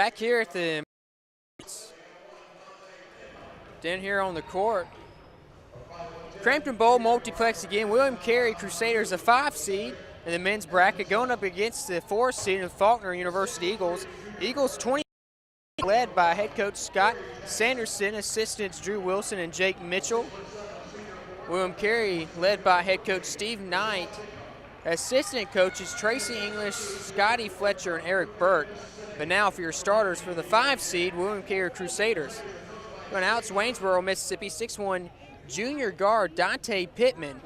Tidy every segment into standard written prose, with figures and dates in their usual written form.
Back here at the down here on the court. Crampton Bowl multiplex again. William Carey Crusaders, a 5 seed in the men's bracket, going up against the 4 seed of Faulkner University Eagles. Eagles 20, led by head coach Scott Sanderson, assistants Drew Wilson and Jake Mitchell. William Carey led by head coach Steve Knight, assistant coaches Tracy English, Scotty Fletcher, and Eric Burke. But now for your starters for the 5 seed, William Carey Crusaders. Going out to Waynesboro, Mississippi, 6'1" junior guard Dante Pittman.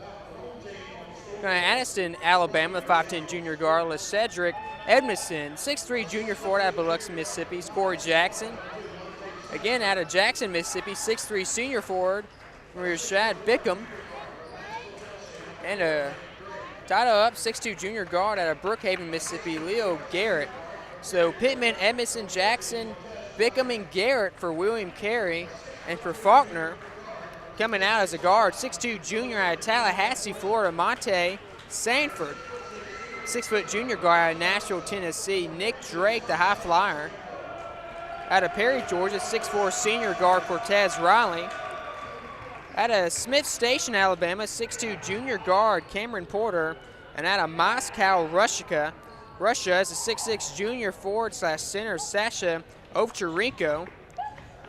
Going to Addison, Alabama, 5'10" junior guard LeCedric Edmondson, 6'3" junior forward out of Biloxi, Mississippi, Corey Jackson. Again, out of Jackson, Mississippi, 6'3" senior forward Rashad Bickham. And tied up, 6'2" junior guard out of Brookhaven, Mississippi, Leo Garrett. So Pittman, Edmondson, Jackson, Bickham, and Garrett for William Carey. And for Faulkner, coming out as a guard, 6'2" junior out of Tallahassee, Florida, Monte Sanford. 6' junior guard out of Nashville, Tennessee, Nick Drake, the high flyer. Out of Perry, Georgia, 6'4" senior guard Cortez Riley. Out of Smith Station, Alabama, 6'2" junior guard Cameron Porter. And out of Moscow, Russia is a 6'6" junior forward / center Sasha Ovcharenko.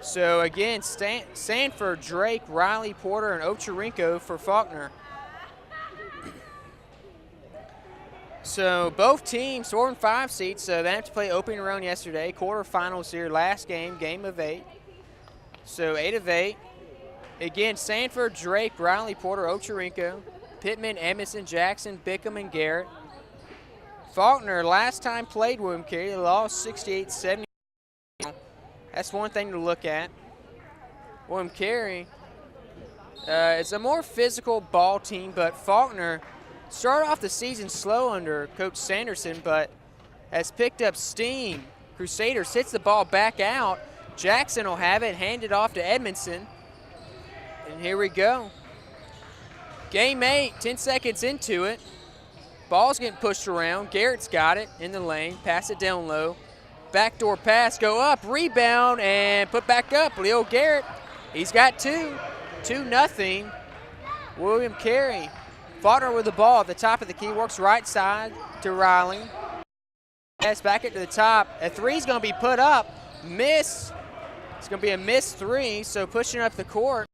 So again, Sanford, Drake, Riley, Porter, and Ovcharenko for Faulkner. So both teams 4 and 5 seeds, so they have to play opening round yesterday. Quarterfinals here, last game of 8. So 8 of 8. Again, Sanford, Drake, Riley, Porter, Ovcharenko, Pittman, Edmondson, Jackson, Bickham, and Garrett. Faulkner last time played William Carey, they lost 68-70. That's one thing to look at. William Carey is a more physical ball team, but Faulkner started off the season slow under Coach Sanderson, but has picked up steam. Crusaders hits the ball back out. Jackson will have it, hand it off to Edmondson. And here we go. Game 8, 10 seconds into it. Ball's getting pushed around. Garrett's got it in the lane. Pass it down low. Backdoor pass, go up, rebound, and put back up. Leo Garrett, he's got 2. 2-0. William Carey. Faulkner with the ball at the top of the key. Works right side to Riley. Pass back it to the top. A 3's going to be put up. Miss. It's going to be a missed 3, so pushing up the court.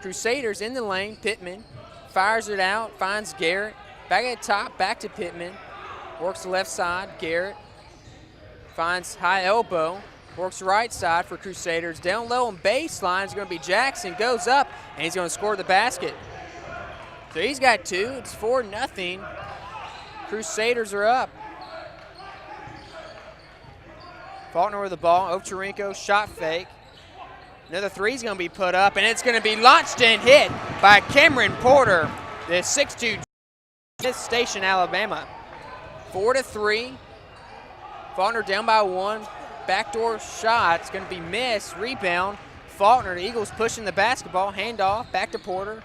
Crusaders in the lane. Pittman fires it out, finds Garrett. Back at the top, back to Pittman. Works the left side, Garrett. Finds high elbow, works right side for Crusaders. Down low on baseline is going to be Jackson. Goes up, and he's going to score the basket. So he's got 2. It's 4-0. Crusaders are up. Faulkner with the ball. Ovcharenko, shot fake. Another 3's going to be put up, and it's going to be launched and hit by Cameron Porter, the 6'2" Smith Station, Alabama. 4-3. Faulkner down by 1. Backdoor shot. It's going to be missed. Rebound. Faulkner. The Eagles pushing the basketball. Handoff. Back to Porter.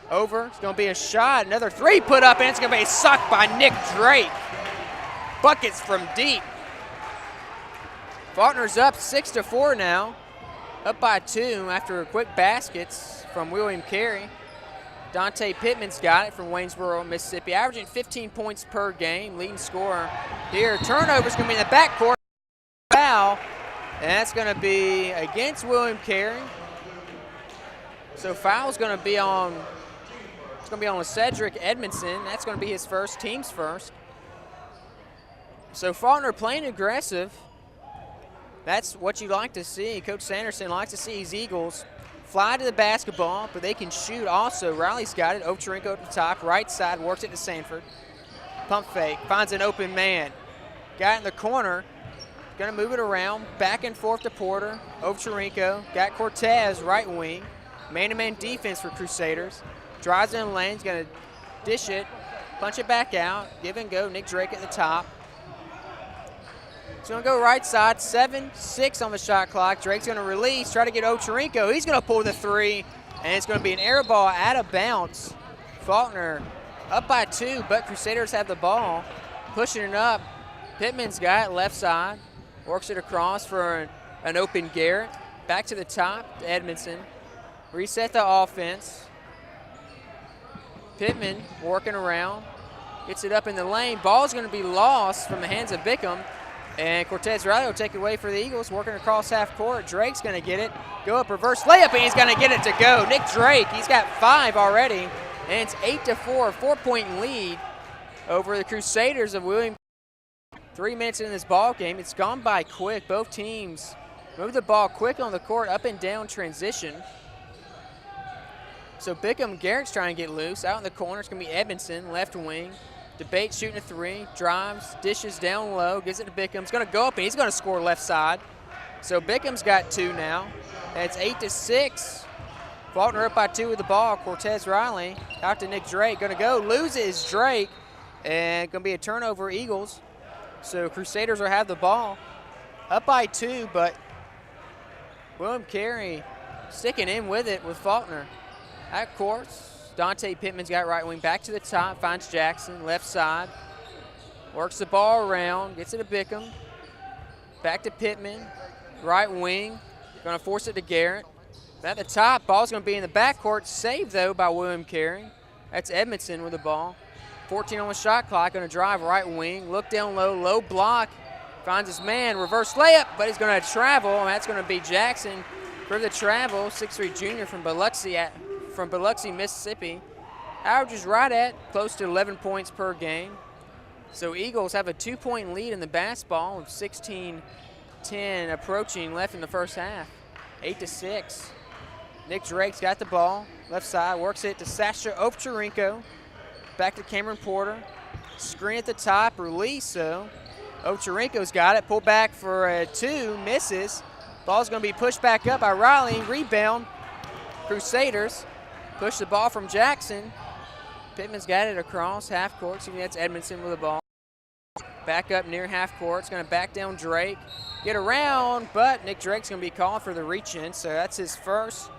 Over. It's going to be a shot. Another 3 put up, and it's going to be sucked by Nick Drake. Buckets from deep. Faulkner's up 6-4 now. Up by 2 after quick baskets from William Carey. Dante Pittman's got it from Waynesboro, Mississippi, averaging 15 points per game, leading scorer here. Turnover's going to be in the backcourt. Foul, and that's going to be against William Carey. So foul's going to be on. It's going to be on Cedric Edmondson. That's going to be his first, team's first. So Faulkner playing aggressive. That's what you like to see. Coach Sanderson likes to see his Eagles fly to the basketball, but they can shoot also. Riley's got it. Ovcharenko at the top, right side, works it to Sanford. Pump fake, finds an open man. Got it in the corner. Going to move it around, back and forth to Porter. Ovcharenko, got Cortez, right wing. Man-to-man defense for Crusaders. Drives in the lane, he's going to dish it, punch it back out, give and go. Nick Drake at the top. He's going to go right side, 7-6 on the shot clock. Drake's going to release, try to get Ovcharenko. He's going to pull the 3, and it's going to be an air ball out of bounds. Faulkner up by 2, but Crusaders have the ball, pushing it up. Pittman's got it left side. Works it across for an open Garrett. Back to the top to Edmondson. Reset the offense. Pittman working around. Gets it up in the lane. Ball's going to be lost from the hands of Bickham. And Cortez Riley will take it away for the Eagles. Working across half court. Drake's going to get it. Go up reverse layup, and he's going to get it to go. Nick Drake, he's got 5 already. And it's 8-4, 4-point lead over the Crusaders of William. 3 minutes in this ball game. It's gone by quick. Both teams move the ball quick on the court, up and down transition. So Bickham, Garrett's trying to get loose. Out in the corner, it's going to be Edmondson, left wing. Debate shooting a 3, drives, dishes down low, gives it to Bickham. He's going to go up, and he's going to score left side. So Bickham's got 2 now. That's 8-6. Faulkner up by 2 with the ball. Cortez Riley out to Nick Drake. Going to go, loses Drake, and going to be a turnover, Eagles. So Crusaders will have the ball. Up by 2, but William Carey sticking in with it with Faulkner. At course, Dante Pittman's got right wing. Back to the top, finds Jackson, left side. Works the ball around, gets it to Bickham. Back to Pittman, right wing. Going to force it to Garrett. At the top, ball's going to be in the backcourt. Saved, though, by William Carey. That's Edmondson with the ball. 14 on the shot clock. Going to drive right wing. Look down low. Low block. Finds his man. Reverse layup, but he's going to travel. And that's going to be Jackson for the travel. 6'3" junior from Biloxi, Mississippi. Averages right at close to 11 points per game. So Eagles have a 2-point lead in the basketball with 16-10 approaching left in the first half. 8-6. Nick Drake's got the ball. Left side, works it to Sasha Ovcharenko. Back to Cameron Porter. Screen at the top, release though. Ovcharenko's got it, pull back for a 2, misses. Ball's gonna be pushed back up by Riley, rebound. Crusaders push the ball from Jackson. Pittman's got it across half court, so that's Edmondson with the ball. Back up near half court, it's gonna back down Drake. Get around, but Nick Drake's gonna be called for the reach in, so that's his first,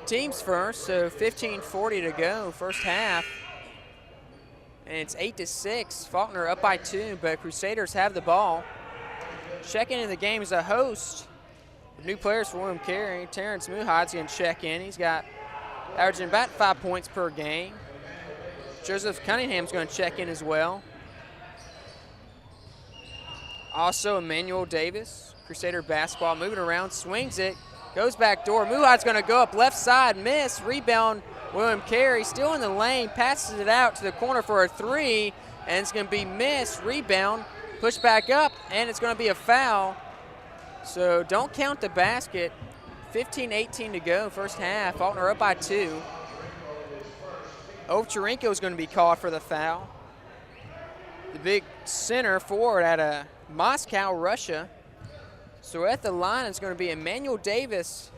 team's first, so 15:40 to go, first half. And it's 8-6, Faulkner up by 2, but Crusaders have the ball. Checking in the game is a host. New players for William Carey. Terrence Muhad's gonna check in. He's got averaging about 5 points per game. Joseph Cunningham's gonna check in as well. Also, Emmanuel Davis, Crusader basketball, moving around, swings it, goes back door. Muhad's going to go up left side, miss, rebound. William Carey still in the lane, passes it out to the corner for a 3, and it's going to be missed, rebound, push back up, and it's going to be a foul. So don't count the basket. 15-18 to go, first half. Faulkner up by 2. Ovcharenko is going to be called for the foul. The big center forward out of Moscow, Russia. So at the line, it's going to be Emmanuel Davis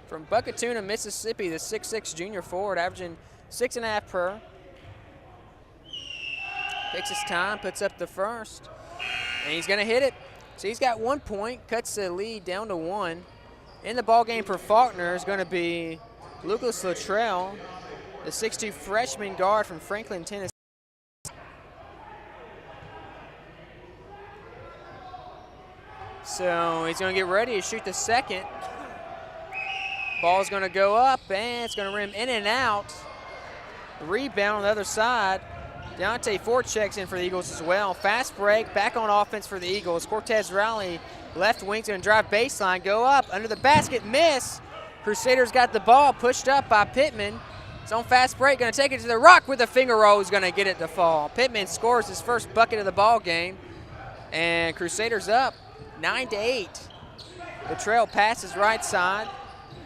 from Buckatuna, Mississippi, the 6'6" junior forward, averaging 6.5 per. Takes his time, puts up the first, and he's going to hit it. So he's got 1 point, cuts the lead down to 1. In the ballgame for Faulkner is going to be Lucas Luttrell, the 6'2" freshman guard from Franklin, Tennessee. So he's going to get ready to shoot the second. Ball's going to go up, and it's going to rim in and out. Rebound on the other side. Deontay Ford checks in for the Eagles as well. Fast break, back on offense for the Eagles. Cortez Riley, left wing's going to drive baseline, go up, under the basket, miss. Crusaders got the ball, pushed up by Pittman. It's on fast break, going to take it to the rock with a finger roll. He's going to get it to fall. Pittman scores his first bucket of the ball game, and Crusaders up 9-8. The trail passes right side,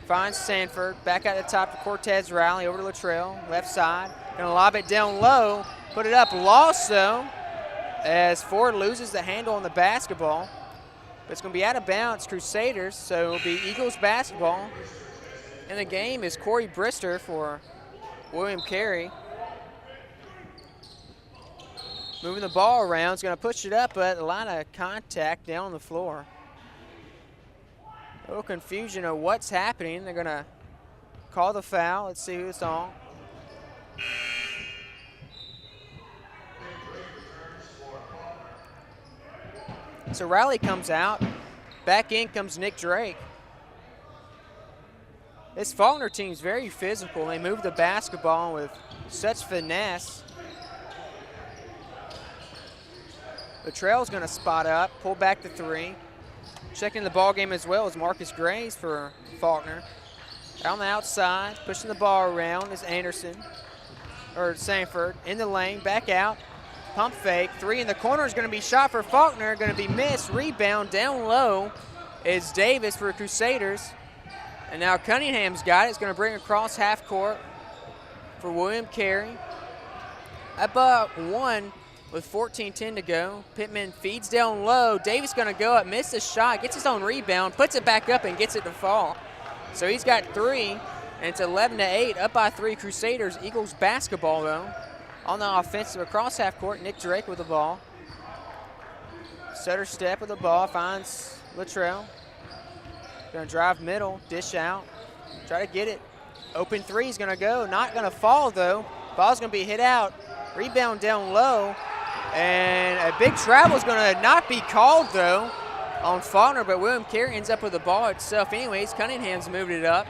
finds Sanford, back at the top to Cortez Riley, over to Luttrell, left side. Going to lob it down low, put it up, lost though, as Ford loses the handle on the basketball. But it's going to be out of bounds, Crusaders, so it'll be Eagles basketball. And the game is Corey Brister for William Carey. Moving the ball around, he's going to push it up, but a line of contact down on the floor. A little confusion of what's happening. They're going to call the foul. Let's see who it's on. So Riley comes out. Back in comes Nick Drake. This Faulkner team's very physical. They move the basketball with such finesse. Latrell's going to spot up, pull back the three. Checking the ball game as well as Marcus Graves for Faulkner. On the outside, pushing the ball around is Anderson, or Sanford, in the lane, back out. Pump fake, three in the corner is going to be shot for Faulkner, going to be missed. Rebound down low is Davis for Crusaders. And now Cunningham's got it. It's going to bring across half court for William Carey. Up one with 14:10 to go. Pittman feeds down low. Davis going to go up, miss the shot, gets his own rebound, puts it back up and gets it to fall. So he's got three, and it's 11-8, up by three. Crusaders. Eagles basketball though. On the offensive across half court, Nick Drake with the ball. Stutter step with the ball, finds Latrell. Gonna drive middle, dish out, try to get it. Open three is gonna go, not gonna fall though. Ball's gonna be hit out, rebound down low, and a big travel is gonna not be called though on Faulkner, but William Carey ends up with the ball itself anyways. Cunningham's moved it up.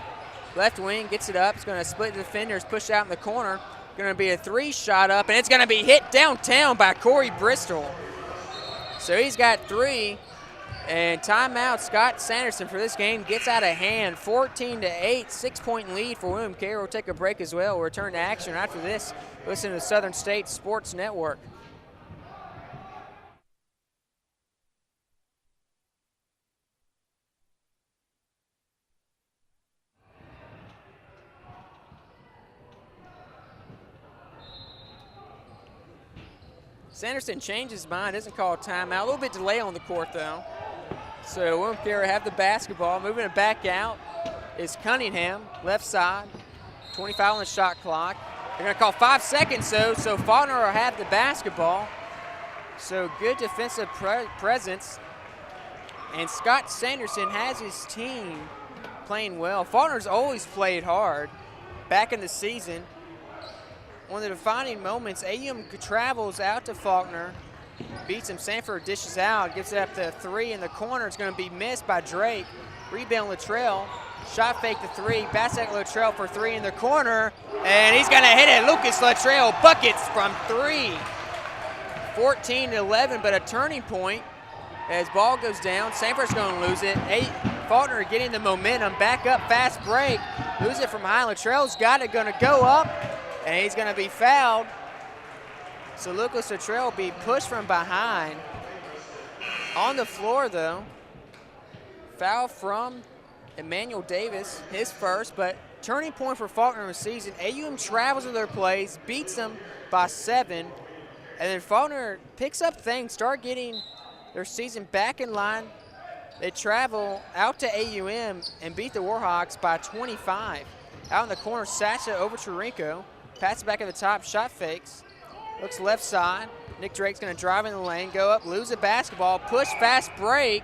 Left wing gets it up, it's gonna split the defenders, push out in the corner. Gonna be a three shot up, and it's gonna be hit downtown by Corey Bristol. So he's got three, and timeout. Scott Sanderson for this game gets out of hand. 14-8, 6-point lead for William Carey. We'll take a break as well. We'll return to action after this. Listen to the Southern State Sports Network. Sanderson changes his mind, doesn't call a timeout. A little bit delay on the court though. So William Carey have the basketball. Moving it back out is Cunningham, left side. 25 on the shot clock. They're gonna call 5 seconds though, so Faulkner will have the basketball. So good defensive presence. And Scott Sanderson has his team playing well. Faulkner's always played hard back in the season. One of the defining moments, AUM travels out to Faulkner, beats him. Sanford dishes out, gives it up to three in the corner. It's going to be missed by Drake. Rebound Latrell. Shot fake the three. Pass at Latrell for three in the corner. And he's going to hit it. Lucas Latrell buckets from three. 14-11, but a turning point as ball goes down. Sanford's going to lose it. Faulkner getting the momentum. Back up, fast break. Lose it from high. Latrell's got it, going to go up. And he's going to be fouled. So Lucas Latrell will be pushed from behind. On the floor, though. Foul from Emmanuel Davis, his first, but turning point for Faulkner in the season. AUM travels to their place, beats them by 7, and then Faulkner picks up things, start getting their season back in line. They travel out to AUM and beat the Warhawks by 25. Out in the corner, Sacha over Chirinko. Pass it back at the top, shot fakes. Looks left side. Nick Drake's gonna drive in the lane, go up, lose the basketball, push, fast break.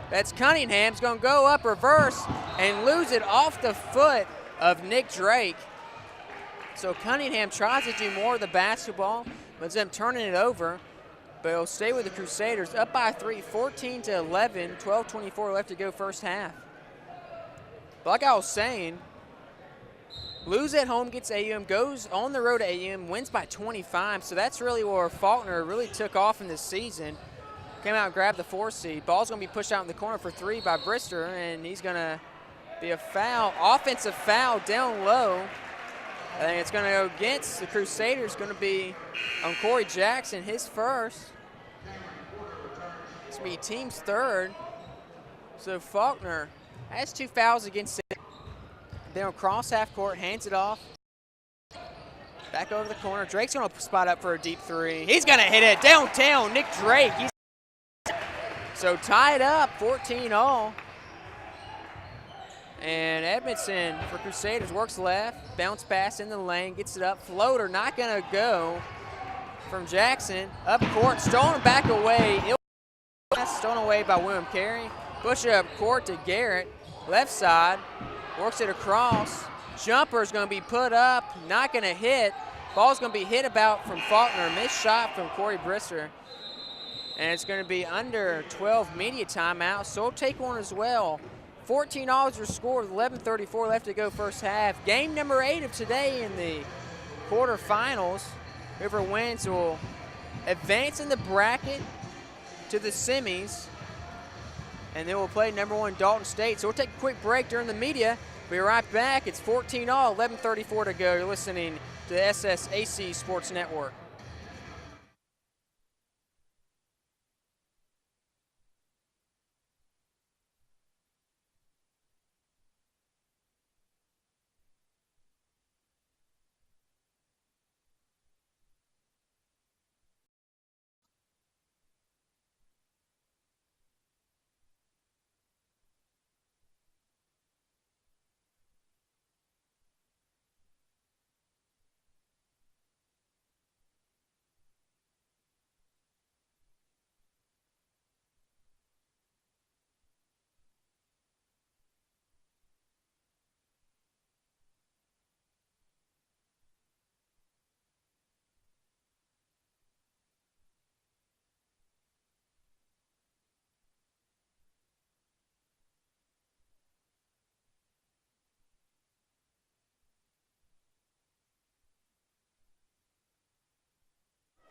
That's Cunningham's gonna go up, reverse, and lose it off the foot of Nick Drake. So Cunningham tries to do more of the basketball, but them turning it over, but he'll stay with the Crusaders. Up by 3, 14-11, 12:24 left to go first half. But like I was saying, lose at home gets AUM, goes on the road to AUM, wins by 25. So that's really where Faulkner really took off in this season. Came out and grabbed the 4 seed. Ball's going to be pushed out in the corner for 3 by Brister, and he's going to be a foul, offensive foul down low. I think it's going to go against the Crusaders. Going to be on Corey Jackson, his first. It's going to be team's third. So Faulkner has 2 fouls against it. Then across half court, hands it off. Back over the corner. Drake's going to spot up for a deep 3. He's going to hit it downtown. Nick Drake. So tied up, 14-all. And Edmondson for Crusaders works left. Bounce pass in the lane, gets it up. Floater not going to go from Jackson. Up court, stolen back away. Stolen away by William Carey. Push it up court to Garrett. Left side. Works it across. Jumper is going to be put up. Not going to hit. Ball's going to be hit about from Faulkner. Missed shot from Corey Brister. and it's going to be under 12 media timeout, so we'll take one as well. 14 All's your score with 11:34 left to go first half. Game number 8 of today in the quarterfinals. Whoever wins will advance in the bracket to the semis, and then we'll play number 1 Dalton State. So we'll take a quick break during the media. We'll be right back. It's 14 all, 11:34 to go. You're listening to the SSAC Sports Network.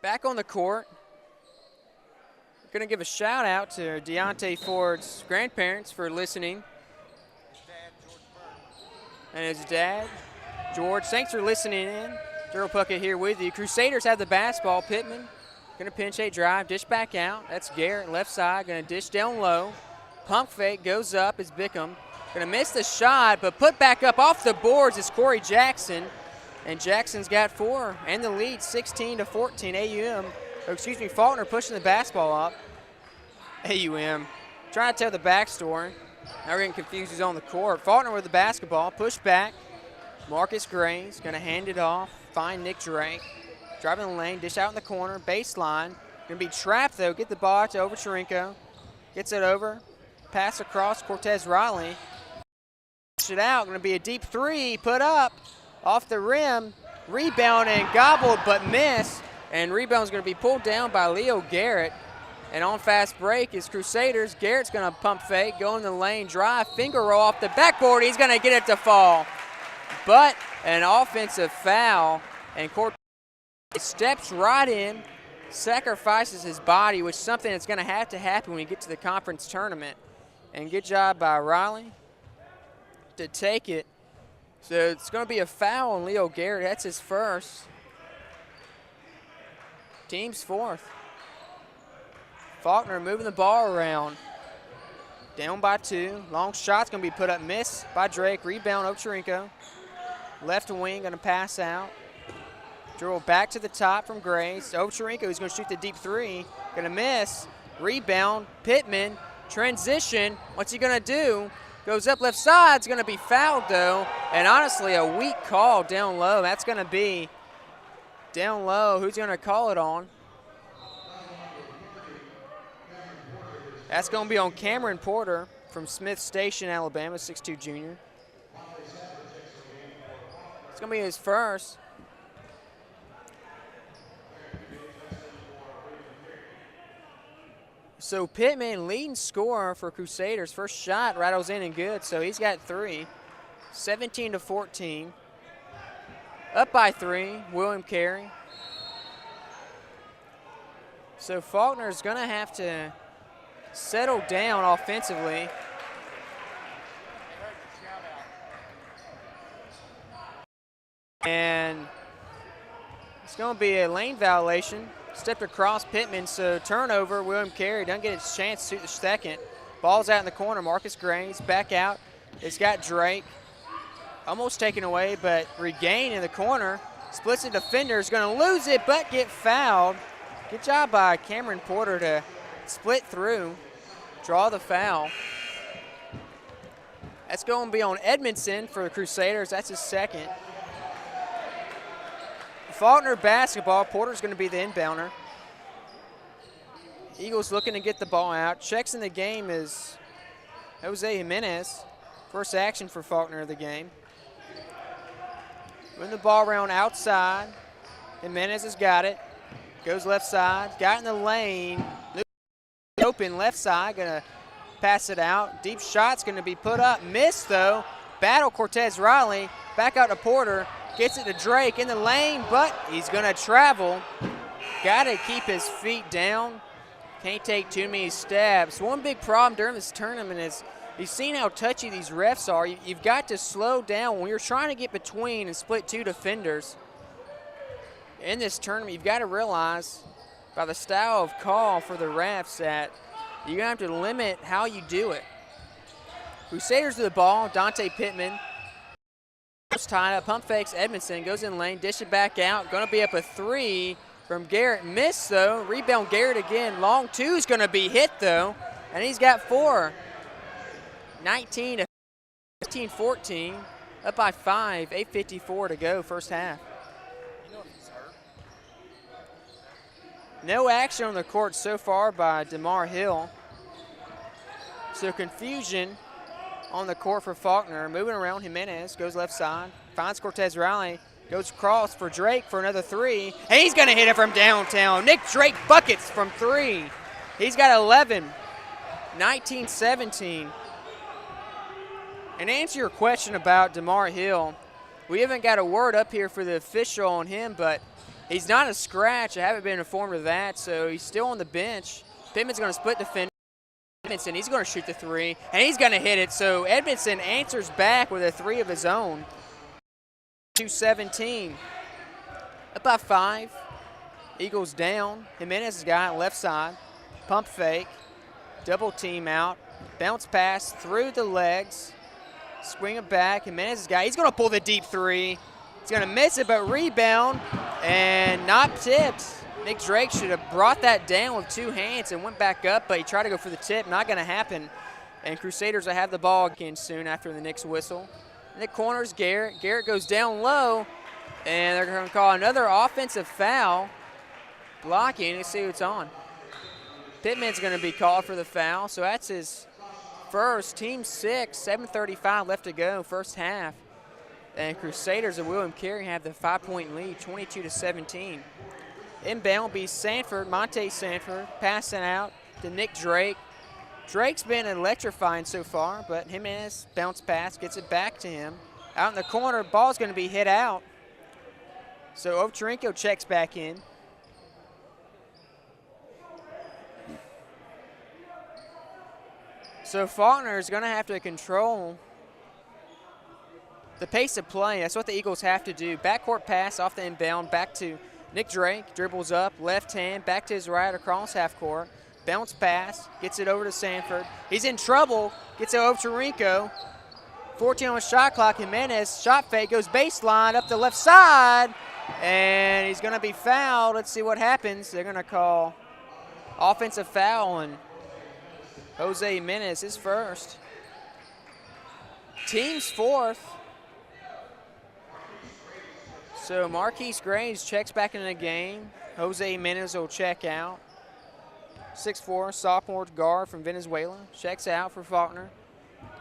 Back on the court, going to give a shout out to Deontay Ford's grandparents for listening. And his dad, George, thanks for listening in. Gerald Puckett here with you. Crusaders have the basketball. Pittman going to pinch a drive, dish back out. That's Garrett, left side, going to dish down low. Pump fake, goes up, is Bickham. Going to miss the shot, but put back up off the boards is Corey Jackson. And Jackson's got 4 and the lead, 16-14. Faulkner pushing the basketball up. AUM trying to tell the backstory. Now we're getting confused who's on the court. Faulkner with the basketball, push back. Marcus Gray's going to hand it off, find Nick Drake. Driving the lane, dish out in the corner, baseline. Going to be trapped though, get the ball to Overcharenko. Gets it over, pass across Cortez Riley. Push it out, going to be a deep 3, put up. Off the rim, rebound and gobbled but missed. And rebound's going to be pulled down by Leo Garrett. And on fast break is Crusaders. Garrett's going to pump fake, go in the lane, drive, finger roll off the backboard. He's going to get it to fall. But an offensive foul, and Cortez steps right in, sacrifices his body, which is something that's going to have to happen when we get to the conference tournament. And good job by Riley to take it. So it's going to be a foul on Leo Garrett. That's his first. Team's 4th. Faulkner moving the ball around. Down by 2. Long shot's going to be put up. Miss by Drake. Rebound Overcharenko. Left wing going to pass out. Dribble back to the top from Grace. Overcharenko is going to shoot the deep 3. Going to miss. Rebound. Pittman. Transition. What's he going to do? Goes up left side. It's going to be fouled, though. And honestly, a weak call down low. That's going to be down low. Who's going to call it on? That's going to be on Cameron Porter from Smith Station, Alabama, 6'2 junior. It's going to be his first. So Pittman, leading scorer for Crusaders. First shot rattles in and good, so he's got 3. 17-14. Up by 3, William Carey. So Faulkner's going to have to settle down offensively. And it's going to be a lane violation. Stepped across Pittman, so turnover. William Carey doesn't get his chance to shoot the second. Ball's out in the corner. Marcus Graves back out. It's got Drake. Almost taken away, but regained in the corner. Splits the defender. Is going to lose it, but get fouled. Good job by Cameron Porter to split through, draw the foul. That's going to be on Edmondson for the Crusaders. That's his second. Faulkner basketball. Porter's going to be the inbounder. Eagles looking to get the ball out. Checks in the game is Jose Jimenez. First action for Faulkner of the game. Moving the ball around outside. Jimenez has got it. Goes left side. Got in the lane. open left side, going to pass it out. Deep shot's going to be put up. Missed, though. Battle Cortez Riley. Back out to Porter. Gets it to Drake in the lane, but he's going to travel. Got to keep his feet down. Can't take too many steps. One big problem during this tournament is you've seen how touchy these refs are. You've got to slow down when you're trying to get between and split two defenders. In this tournament, you've got to realize by the style of call for the refs that you're going to have to limit how you do it. Crusaders to the ball. Dante Pittman. Tied up. Pump fakes Edmondson. Goes in lane. Dish it back out. Going to be up a 3 from Garrett. Missed, though. Rebound Garrett again. Long 2 is going to be hit, though. And he's got 4. 19 to 15-14. Up by 5. 8:54 to go first half. No action on the court so far by DeMar Hill. So confusion on the court for Faulkner. Moving around, Jimenez goes left side. Finds Cortez Riley. Goes across for Drake for another 3. And he's going to hit it from downtown. Nick Drake buckets from 3. He's got 11. 19-17. And to answer your question about DeMar Hill, we haven't got a word up here for the official on him, but he's not a scratch. I haven't been informed of that, so he's still on the bench. Pittman's going to split defend. Edmondson, he's going to shoot the 3, and he's going to hit it. So Edmondson answers back with a 3 of his own. 2-17. Up by 5. Eagles down. Jimenez has got it left side. Pump fake. Double team out. Bounce pass through the legs. Swing it back. Jimenez has got it. He's going to pull the deep 3. He's going to miss it, but rebound and not tipped. Nick Drake should have brought that down with 2 hands and went back up, but he tried to go for the tip. Not going to happen. And Crusaders will have the ball again soon after the Knicks whistle. In the corners, Garrett. Garrett goes down low, and they're going to call another offensive foul. Blocking. Let's see what's on. Pittman's going to be called for the foul, so that's his first. Team 6, 7:35 left to go, first half. And Crusaders of William Carey have the 5-point lead, 22-17. Inbound will be Sanford, Monte Sanford, passing out to Nick Drake. Drake's been electrifying so far, but Jimenez bounce pass, gets it back to him. Out in the corner, ball's going to be hit out. So Ovcharenko checks back in. So Faulkner is going to have to control the pace of play. That's what the Eagles have to do. Backcourt pass off the inbound, back to Nick Drake, dribbles up, left hand, back to his right across half court. Bounce pass, gets it over to Sanford. He's in trouble, gets it over to Rinko. 14 on the shot clock. Jimenez, shot fake, goes baseline up the left side, and he's going to be fouled. Let's see what happens. They're going to call offensive foul on Jose Jimenez, his first. Team's 4th. So Marquise Graves checks back into the game. Jose Jimenez will check out. 6'4", sophomore guard from Venezuela. Checks out for Faulkner.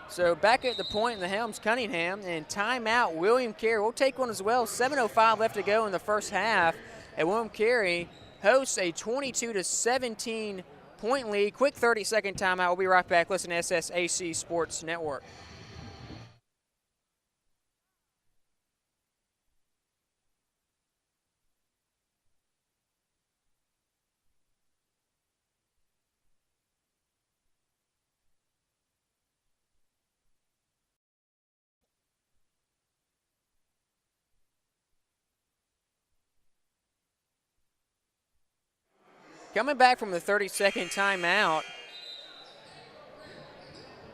So back at the point in the helms, Cunningham, and timeout, William Carey. We'll take one as well. 7:05 left to go in the first half. And William Carey hosts a 22-17 point lead. Quick 30-second timeout. We'll be right back. Listen to SSAC Sports Network. Coming back from the 30-second timeout.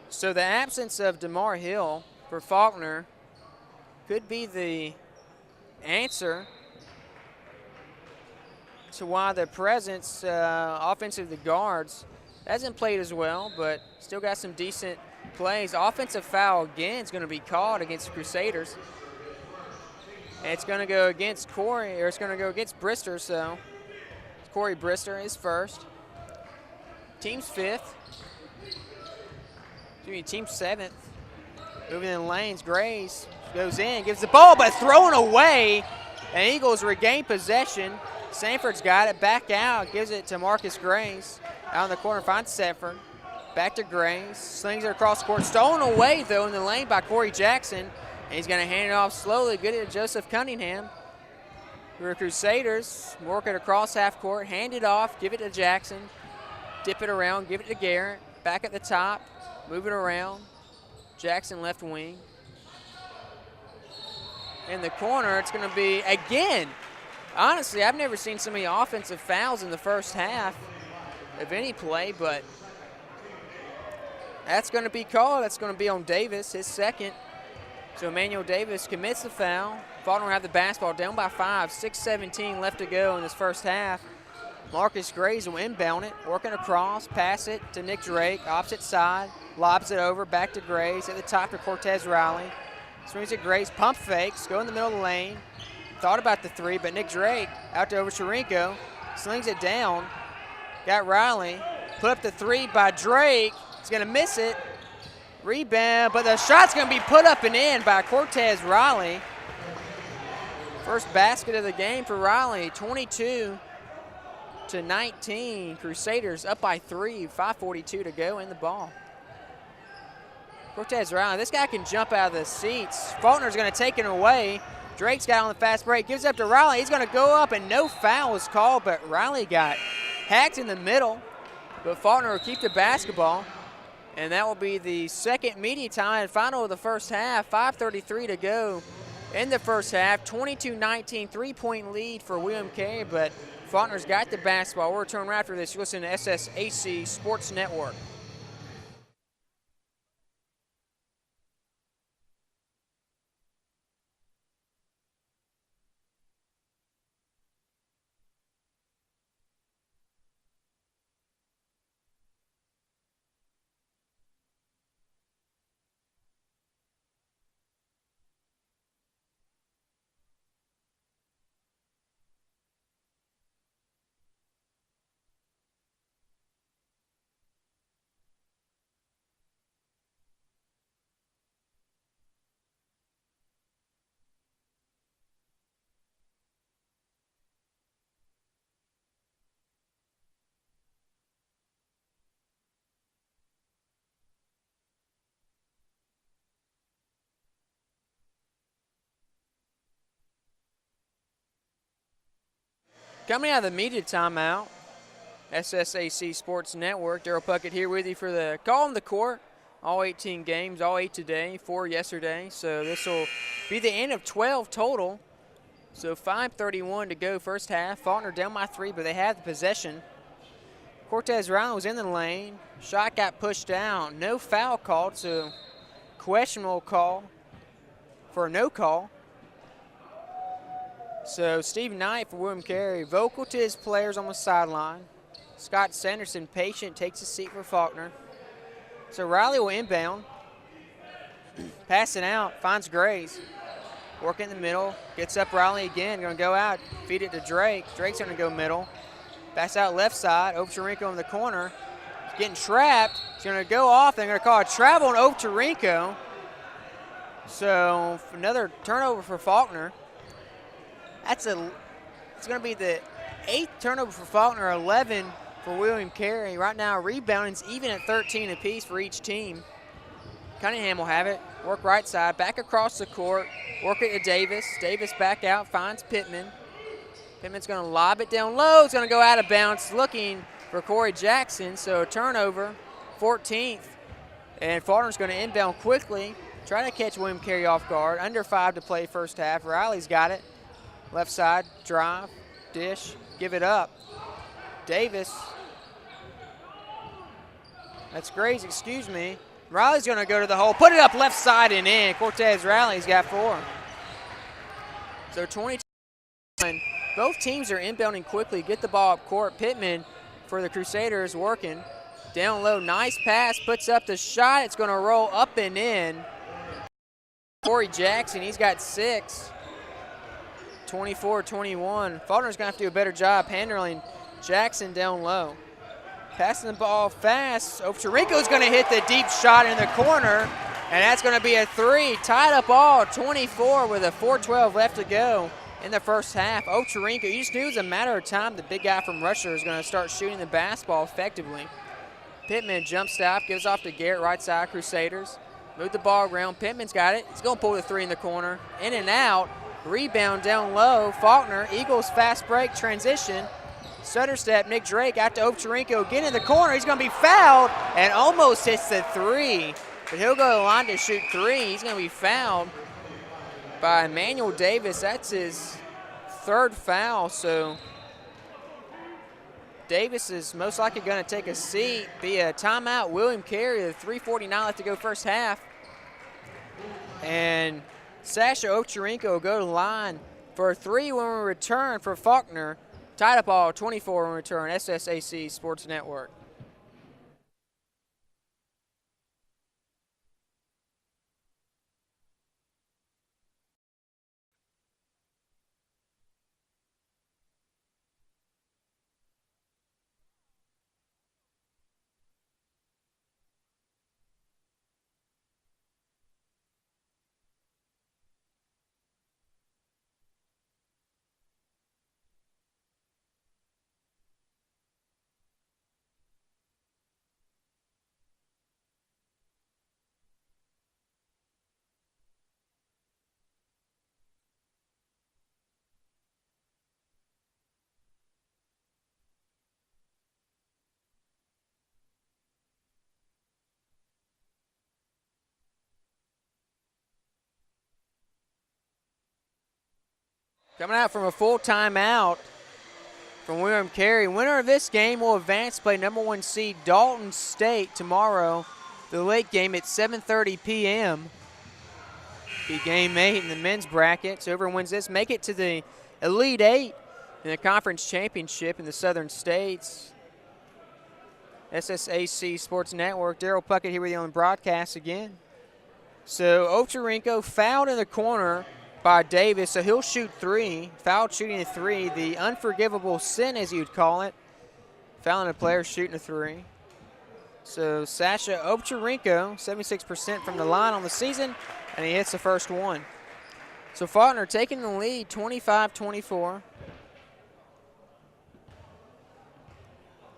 So the absence of DeMar Hill for Faulkner could be the answer to why the presence offensive the guards hasn't played as well, but still got some decent plays. Offensive foul again is going to be called against the Crusaders. And it's going to go against Corey, or it's going to go against Brister, so Corey Brister is first. Team's 5th. Team's 7th. Moving in lanes, Graves goes in, gives the ball, but thrown away. And Eagles regain possession. Sanford's got it back out, gives it to Marcus Graves. Out in the corner, finds Setford. Back to Grace. Slings it across the court. Stolen away, though, in the lane by Corey Jackson. And he's going to hand it off slowly. Good at Joseph Cunningham. For the Crusaders, work it across half court. Hand it off. Give it to Jackson. Dip it around. Give it to Garrett. Back at the top. Move it around. Jackson left wing. In the corner, it's going to be, again, honestly, I've never seen so many offensive fouls in the first half of any play, but that's going to be called. That's going to be on Davis, his second. So Emmanuel Davis commits the foul. Faulkner will have the basketball down by 5, 6:17 left to go in this first half. Marcus Graves will inbound it, working across, pass it to Nick Drake, opposite side, lobs it over, back to Graves, at the top to Cortez Riley. Swings it Graves, pump fakes, go in the middle of the lane. Thought about the three, but Nick Drake out to Oversharenko, slings it down. Got Riley, put up the three by Drake. He's going to miss it. Rebound, but the shot's going to be put up and in by Cortez Riley. First basket of the game for Riley, 22-19. Crusaders up by 3, 5:42 to go in the ball. Cortez Riley, this guy can jump out of the seats. Faulkner's going to take it away. Drake's got on the fast break, gives up to Riley. He's going to go up, and no foul was called, but Riley got hacked in the middle. But Faulkner will keep the basketball, and that will be the second media time and final of the first half. 5:33 to go in the first half. 22-19, three-point lead for William Carey, but Faulkner's got the basketball. We'll return right after this. You listen to SSAC Sports Network. Coming out of the media timeout, SSAC Sports Network, Daryl Puckett here with you for the call on the court. All 18 games, all 8 today, 4 yesterday. So this will be the end of 12 total. So 5:31 to go first half. Faulkner down by 3, but they have the possession. Cortez Riley was in the lane. Shot got pushed down. No foul called, so questionable call for a no call. So Steve Knight for William Carey, vocal to his players on the sideline. Scott Sanderson, patient, takes a seat for Faulkner. So Riley will inbound. Passing out, finds Graves. Working in the middle, gets up Riley again, going to go out, feed it to Drake. Drake's going to go middle. Pass out left side, Ovcharenko in the corner. He's getting trapped. He's going to go off. They're going to call a travel on Ovcharenko. So another turnover for Faulkner. It's going to be the 8th turnover for Faulkner, 11 for William Carey. Right now, rebounding's even at 13 apiece for each team. Cunningham will have it. Work right side, back across the court. Work it to Davis. Davis back out, finds Pittman. Pittman's going to lob it down low. It's going to go out of bounds, looking for Corey Jackson. So turnover, 14th. And Faulkner's going to inbound quickly. Try to catch William Carey off guard. Under 5 to play first half. Riley's got it. Left side, drive, dish, give it up. Davis. That's Graves, excuse me. Riley's going to go to the hole, put it up left side and in. Cortez Riley's got 4. So 22. Both teams are inbounding quickly. Get the ball up court. Pittman for the Crusaders working. Down low, nice pass, puts up the shot. It's going to roll up and in. Corey Jackson, he's got 6. 24-21. Faulkner's going to have to do a better job handling Jackson down low. Passing the ball fast. Ovcharenko's going to hit the deep shot in the corner, and that's going to be a 3. Tied up all, 24 with a 4:12 left to go in the first half. Ochorinco, you just knew it was a matter of time. The big guy from Russia is going to start shooting the basketball effectively. Pittman jump stop, gives off to Garrett, right side, Crusaders. Move the ball around. Pittman's got it. He's going to pull the three in the corner. In and out. Rebound down low. Faulkner, Eagles fast break, transition. Stutter step, Nick Drake out to Ochorinco. Again in the corner. He's going to be fouled and almost hits the three. But he'll go to the line to shoot three. He's going to be fouled by Emmanuel Davis. That's his third foul. So Davis is most likely going to take a seat, be a timeout. William Carey, the 3:49 left to go first half. And Sasha Ochorinco will go to the line for a three when we return for Faulkner. Tied up all 24 when we return. SSAC Sports Network. Coming out from a full timeout from William Carey. Winner of this game will advance to play number 1 seed Dalton State tomorrow. The late game at 7:30 p.m. Be game 8 in the men's bracket. So whoever wins this, make it to the Elite 8 in the conference championship in the Southern States. SSAC Sports Network. Daryl Puckett here with you on the broadcast again. So Ochorinco fouled in the corner by Davis, so he'll shoot three. Fouled shooting a three, the unforgivable sin as you'd call it. Fouling a player shooting a three. So Sasha Ochorinco, 76% from the line on the season, and he hits the first one. So Faulkner taking the lead, 25-24.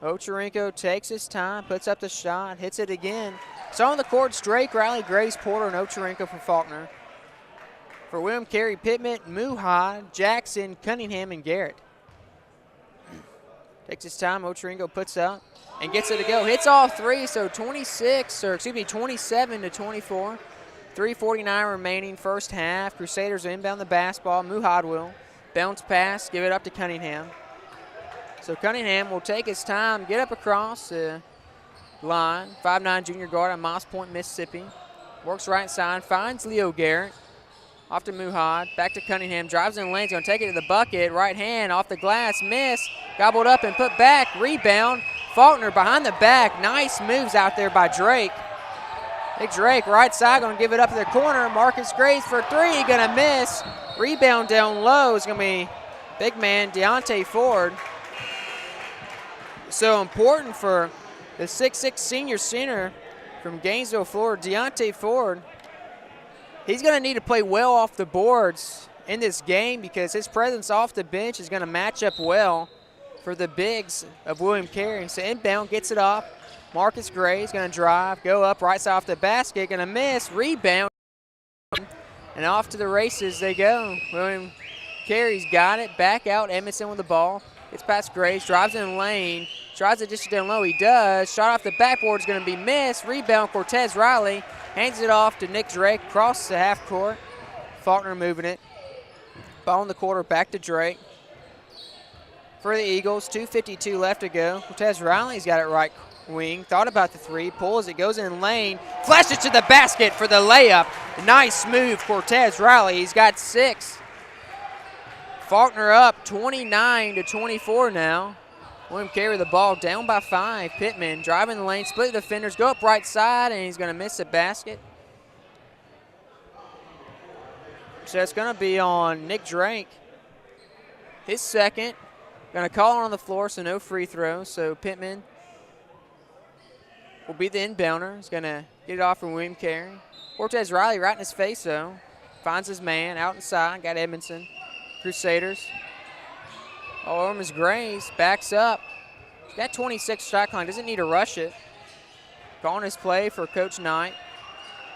Ochorinco takes his time, puts up the shot, hits it again. So on the courts, Drake, Riley, Grace, Porter, and Ochorinco for Faulkner. For William Carey, Pittman, Muhad, Jackson, Cunningham, and Garrett. Takes his time, Ochorinco puts up and gets it to go. Hits all three, so 27-24. 3:49 remaining first half. Crusaders will inbound the basketball. Muhad will. Bounce pass, give it up to Cunningham. So Cunningham will take his time, get up across the line. 5'9" junior guard on Moss Point, Mississippi. Works right side, finds Leo Garrett. Off to Muhad, back to Cunningham, drives in the lane, he's going to take it to the bucket. Right hand, off the glass, miss. Gobbled up and put back, rebound. Faulkner behind the back, nice moves out there by Drake. Big Drake, right side, going to give it up to the corner. Marcus Grace for three, going to miss. Rebound down low is going to be big man Deontay Ford. So important for the 6'6" senior center from Gainesville, Florida, Deontay Ford. He's going to need to play well off the boards in this game because his presence off the bench is going to match up well for the bigs of William Carey. So inbound, gets it off. Marcus Gray is going to drive, go up, right side off the basket, going to miss, rebound, and off to the races they go. William Carey's got it, back out, Edmondson with the ball. Gets past Grace, drives in the lane, tries to dish it down low, he does. Shot off the backboard is going to be missed. Rebound, Cortez Riley. Hands it off to Nick Drake, across the half court. Faulkner moving it. Ball in the quarter, back to Drake. For the Eagles, 2:52 left to go. Cortez Riley's got it right wing. Thought about the three, pulls it, goes in lane. Flashes to the basket for the layup. Nice move, Cortez Riley. He's got 6. Faulkner up 29-24 now. William Carey the ball down by 5. Pittman driving the lane, split the defenders, go up right side, and he's going to miss the basket. So it's going to be on Nick Drake. His second. Going to call it on the floor, so no free throws. So Pittman will be the inbounder. He's going to get it off from William Carey. Cortez Riley right in his face, though. Finds his man out inside, got Edmondson. Crusaders. Oh, Miss Grays backs up. Got 26 shot clock, doesn't need to rush it. Calling his play for Coach Knight.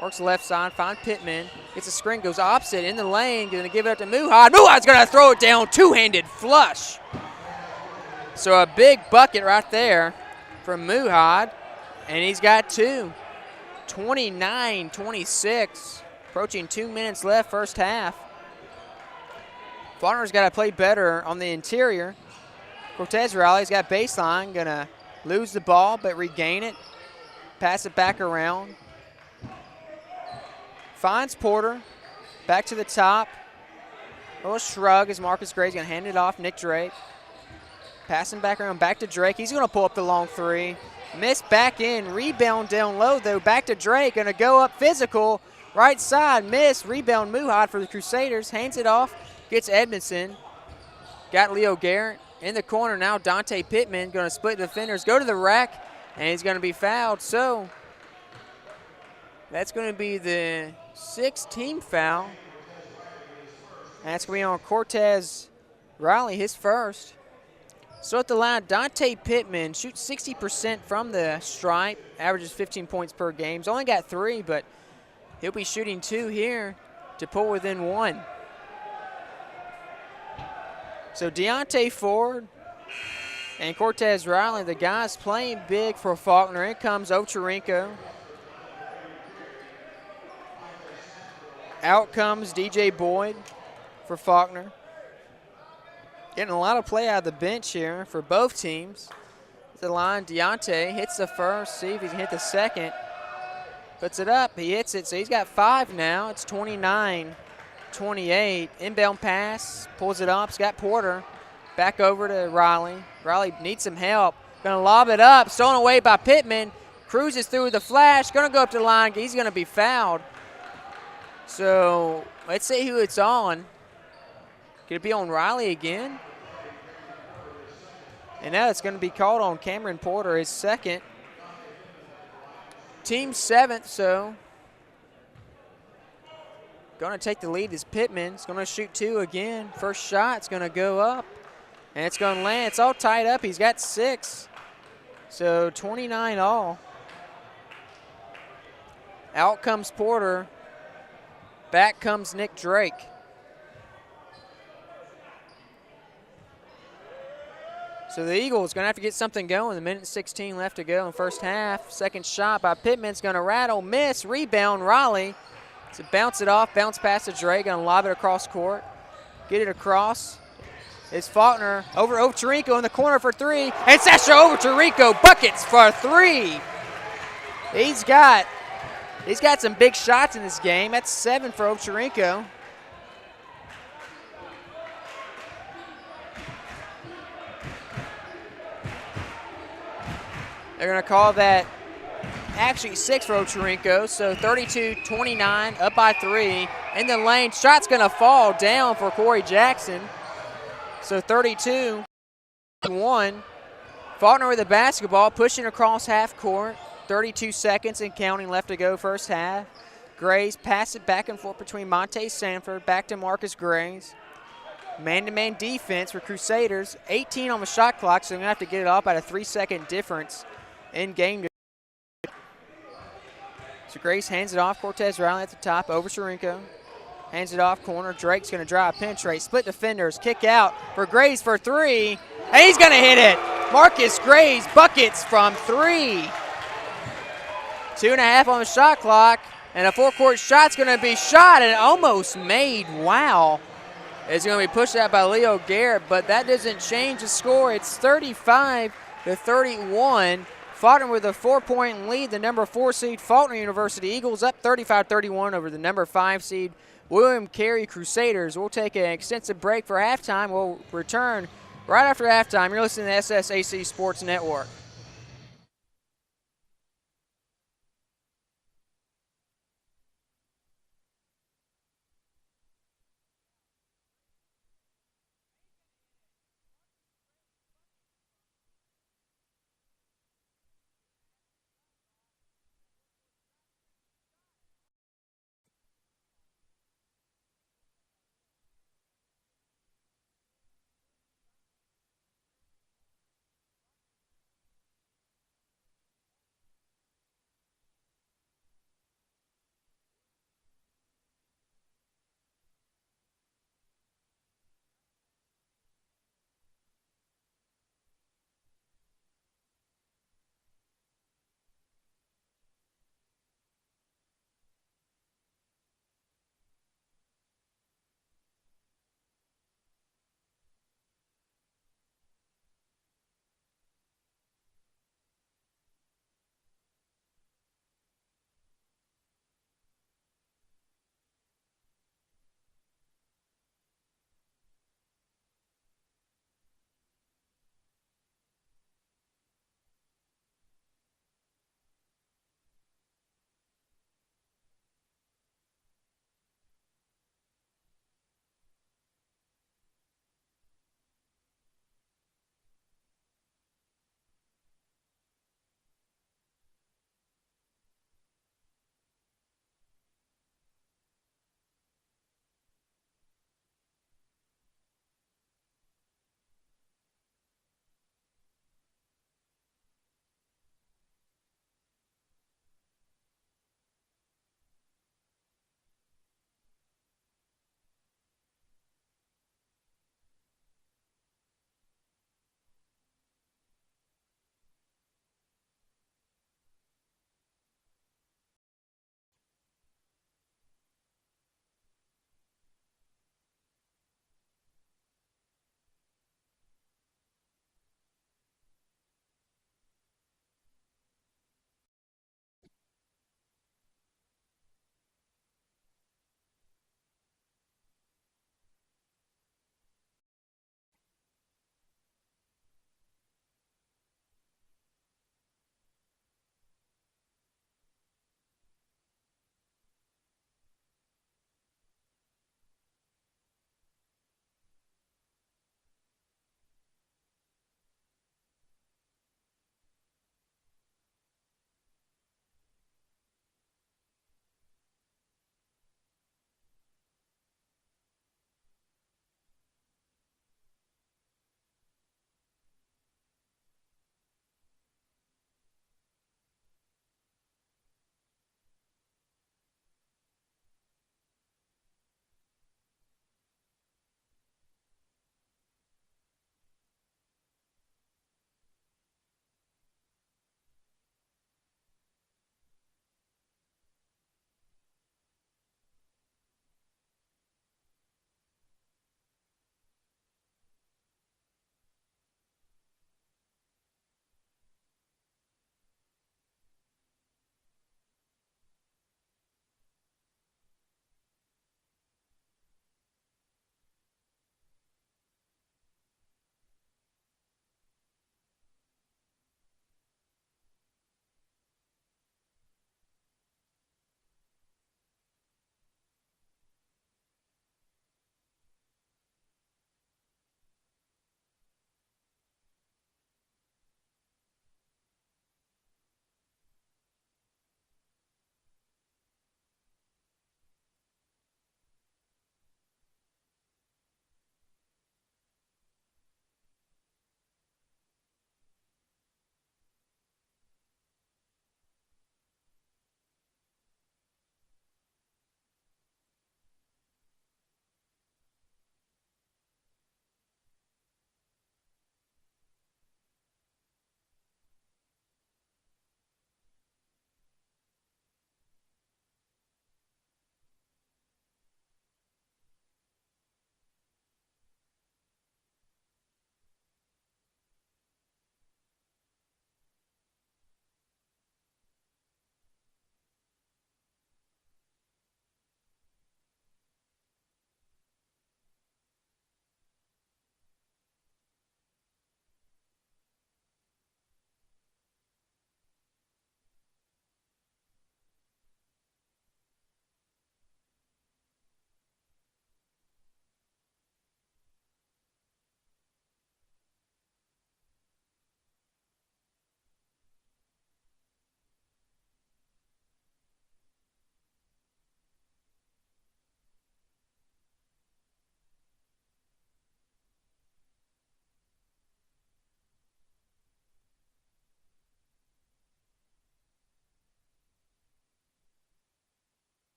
Works left side, find Pittman. Gets a screen, goes opposite in the lane. Going to give it up to Muhad. Muhad's going to throw it down, two-handed flush. So a big bucket right there from Muhad, and he's got two. 29-26, approaching 2 minutes left first half. Faulkner's got to play better on the interior. Cortez Riley's got baseline, going to lose the ball but regain it. Pass it back around. Finds Porter, back to the top. A little shrug as Marcus Gray's going to hand it off. Nick Drake. Passing back around, back to Drake. He's going to pull up the long three. Miss back in, rebound down low though. Back to Drake, going to go up physical. Right side, miss, rebound Muhad for the Crusaders. Hands it off, gets Edmondson. Got Leo Garrett in the corner now. Dante Pittman going to split the defenders, go to the rack, and he's going to be fouled. So that's going to be the 6th team foul. That's going to be on Cortez Riley, his first. So at the line, Dante Pittman shoots 60% from the stripe, averages 15 points per game. He's only got 3, but he'll be shooting 2 here to pull within 1. So Deontay Ford and Cortez Riley, the guys playing big for Faulkner. In comes Ochorinco. Out comes DJ Boyd for Faulkner. Getting a lot of play out of the bench here for both teams. The line, Deontay hits the first, see if he can hit the second. Puts it up, he hits it, so he's got 5 now. It's 29-28. Inbound pass, pulls it up, he's got Porter. Back over to Riley. Riley needs some help. Gonna lob it up, stolen away by Pittman. Cruises through with the flash, gonna go up to the line, he's gonna be fouled. So let's see who it's on. Could it be on Riley again? And now it's going to be called on Cameron Porter, his second. Team 7th, so going to take the lead is Pittman. He's going to shoot 2 again. First shot's going to go up, and it's going to land. It's all tied up. He's got 6. So 29 all. Out comes Porter. Back comes Nick Drake. So the Eagles going to have to get something going. A minute and 16 left to go in first half. Second shot by Pittman's going to rattle, miss, rebound Raleigh. So bounce it off, bounce past to Drake, going to lob it across court. Get it across. It's Faulkner over Ochorinco in the corner for 3. And Sasha Ochorinco buckets for 3. He's got some big shots in this game. That's 7 for Ochorinco. They're going to call that actually 6 for Ochorinco, so 32-29, up by 3. In the lane, shot's going to fall down for Corey Jackson. So 32-1. Faulkner with the basketball, pushing across half court. 32 seconds and counting left to go first half. Grays pass it back and forth between Monte Sanford, back to Marcus Grays. Man-to-man defense for Crusaders. 18 on the shot clock, so they're going to have to get it off at a 3-second difference in game. So Grace hands it off. Cortez Riley at the top over Sharinko. Hands it off corner. Drake's going to drive, penetrate, split defenders, kick out for Grace for 3. And he's going to hit it. Marcus Grace buckets from 3. 2.5 on the shot clock. And a four-court shot's going to be shot and almost made. Wow. It's going to be pushed out by Leo Garrett, but that doesn't change the score. It's 35-31. Faulkner with a 4-point lead. The number 4 seed Faulkner University Eagles up 35-31 over the number 5 seed William Carey Crusaders. We'll take an extensive break for halftime. We'll return right after halftime. You're listening to SSAC Sports Network.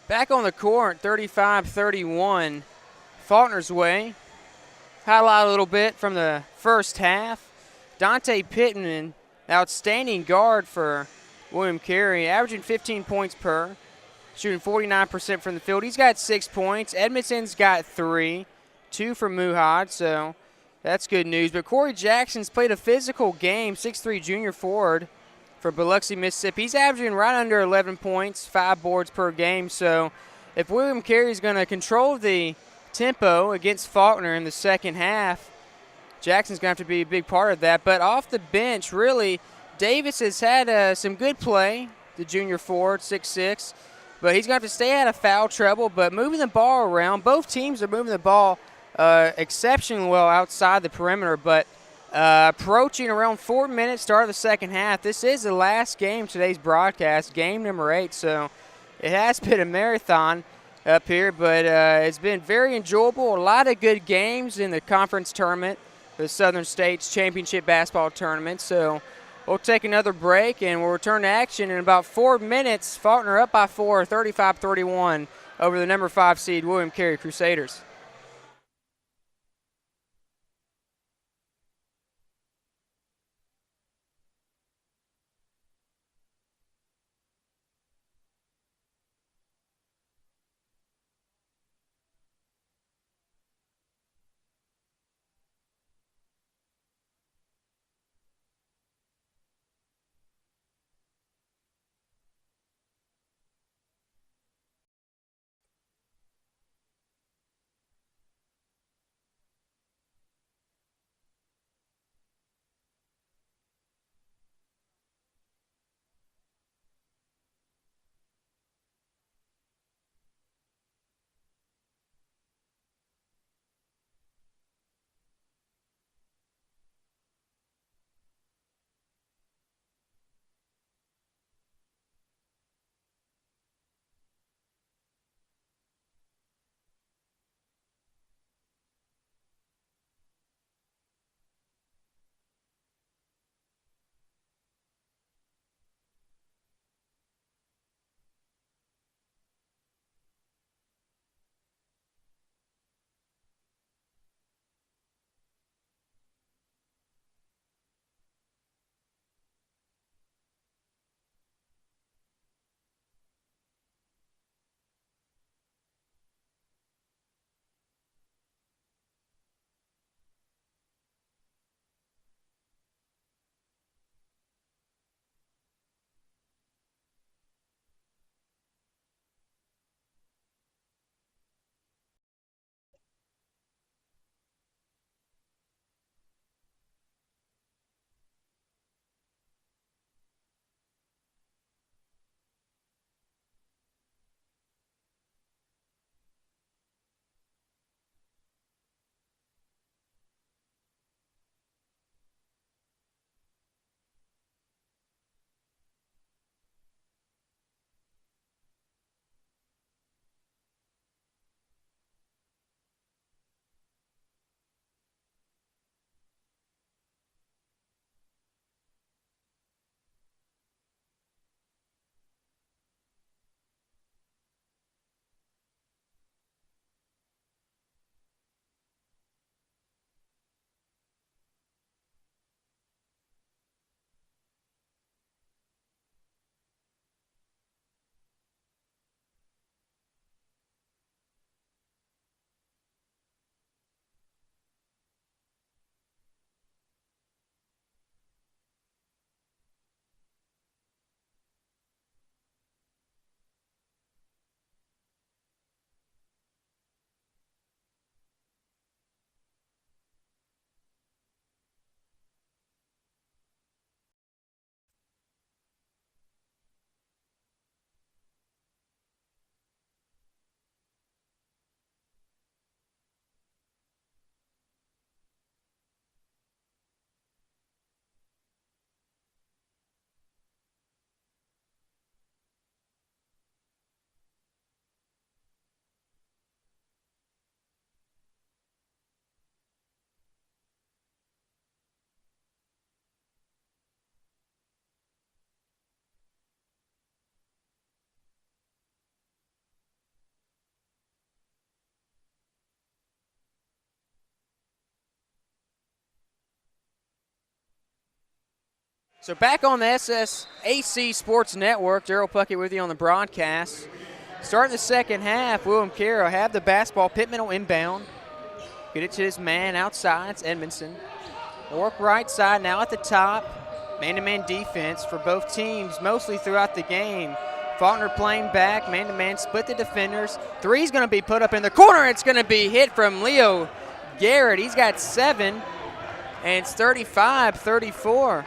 Back on the court, 35-31, Faulkner's way. Highlight a little bit from the first half. Dante Pittman, outstanding guard for William Carey, averaging 15 points per, shooting 49% from the field. He's got 6 points. Edmonton's got 3, 2 from Muhad, so that's good news. But Corey Jackson's played a physical game, 6'3" junior forward for Biloxi, Mississippi. He's averaging right under 11 points, 5 boards per game. So if William Carey's going to control the tempo against Faulkner in the second half, Jackson's going to have to be a big part of that. But off the bench, really, Davis has had some good play, the junior forward, 6'6". But he's going to have to stay out of foul trouble. But moving the ball around, both teams are moving the ball exceptionally well outside the perimeter. But approaching around 4 minutes, start of the second half. This is the last game of today's broadcast, game number 8. So it has been a marathon up here, but it's been very enjoyable. A lot of good games in the conference tournament, the Southern States Championship Basketball Tournament. So we'll take another break, and we'll return to action in about 4 minutes. Faulkner up by 4, 35-31 over the number 5 seed William Carey Crusaders. So back on the SSAC Sports Network, Daryl Puckett with you on the broadcast. Starting the second half, William Carey will have the basketball. Pittman will inbound. Get it to his man outside. It's Edmondson. Work right side now at the top. Man-to-man defense for both teams mostly throughout the game. Faulkner playing back, man-to-man, split the defenders. Three's going to be put up in the corner. It's going to be hit from Leo Garrett. He's got 7, and it's 35-34.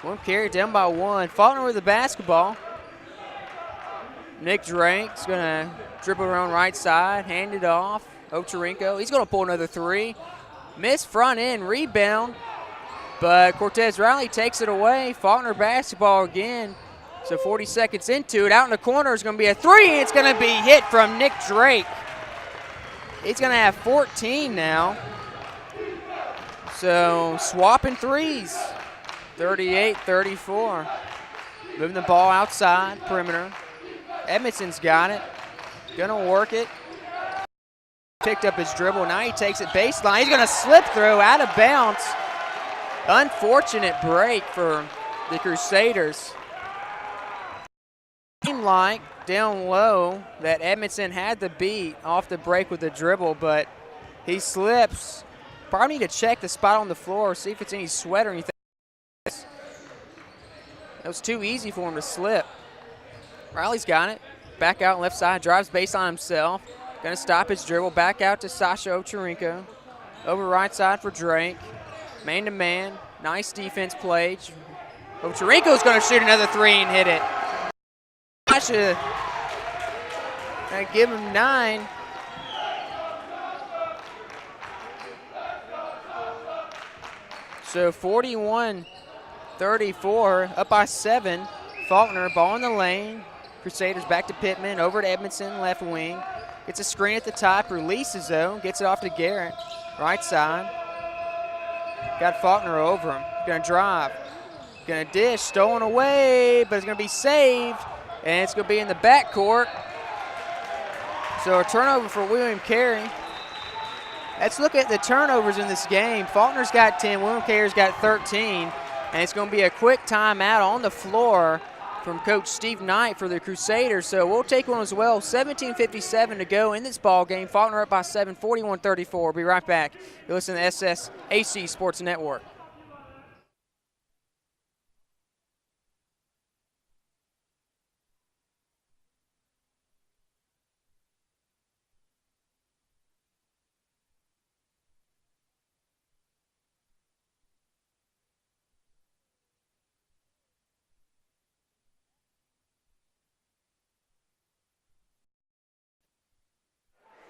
William Carey down by 1. Faulkner with the basketball. Nick Drake's going to dribble around right side, hand it off. Ochorinco, he's going to pull another 3. Miss front end, rebound, but Cortez Riley takes it away. Faulkner basketball again. So 40 seconds into it, out in the corner is going to be a 3. It's going to be hit from Nick Drake. He's going to have 14 now. So swapping threes. 38-34. Moving the ball outside, perimeter. Edmondson's got it. Gonna work it. Picked up his dribble. Now he takes it baseline. He's gonna slip through, out of bounds. Unfortunate break for the Crusaders. Seemed like down low that Edmondson had the beat off the break with the dribble, but he slips. Probably need to check the spot on the floor, see if it's any sweat or anything. It was too easy for him to slip. Riley's got it. Back out left side, drives baseline himself. Gonna stop his dribble, back out to Sasha Ochorinco. Over right side for Drake. Man-to-man, nice defense play. Ochorinco's gonna shoot another 3 and hit it. Sasha gonna give him 9. So 41-34, up by 7. Faulkner, ball in the lane. Crusaders back to Pittman, over to Edmondson, left wing. Gets a screen at the top, releases though, gets it off to Garrett, right side. Got Faulkner over him, gonna drive. Gonna dish, stolen away, but it's gonna be saved, and it's gonna be in the backcourt. So a turnover for William Carey. Let's look at the turnovers in this game. Faulkner's got 10, William Carey's got 13, and it's gonna be a quick timeout on the floor from Coach Steve Knight for the Crusaders. So we'll take one as well. 17:57 to go in this ball game. Faulkner up by 7, 41-34. Be right back. You're listening to SSAC Sports Network.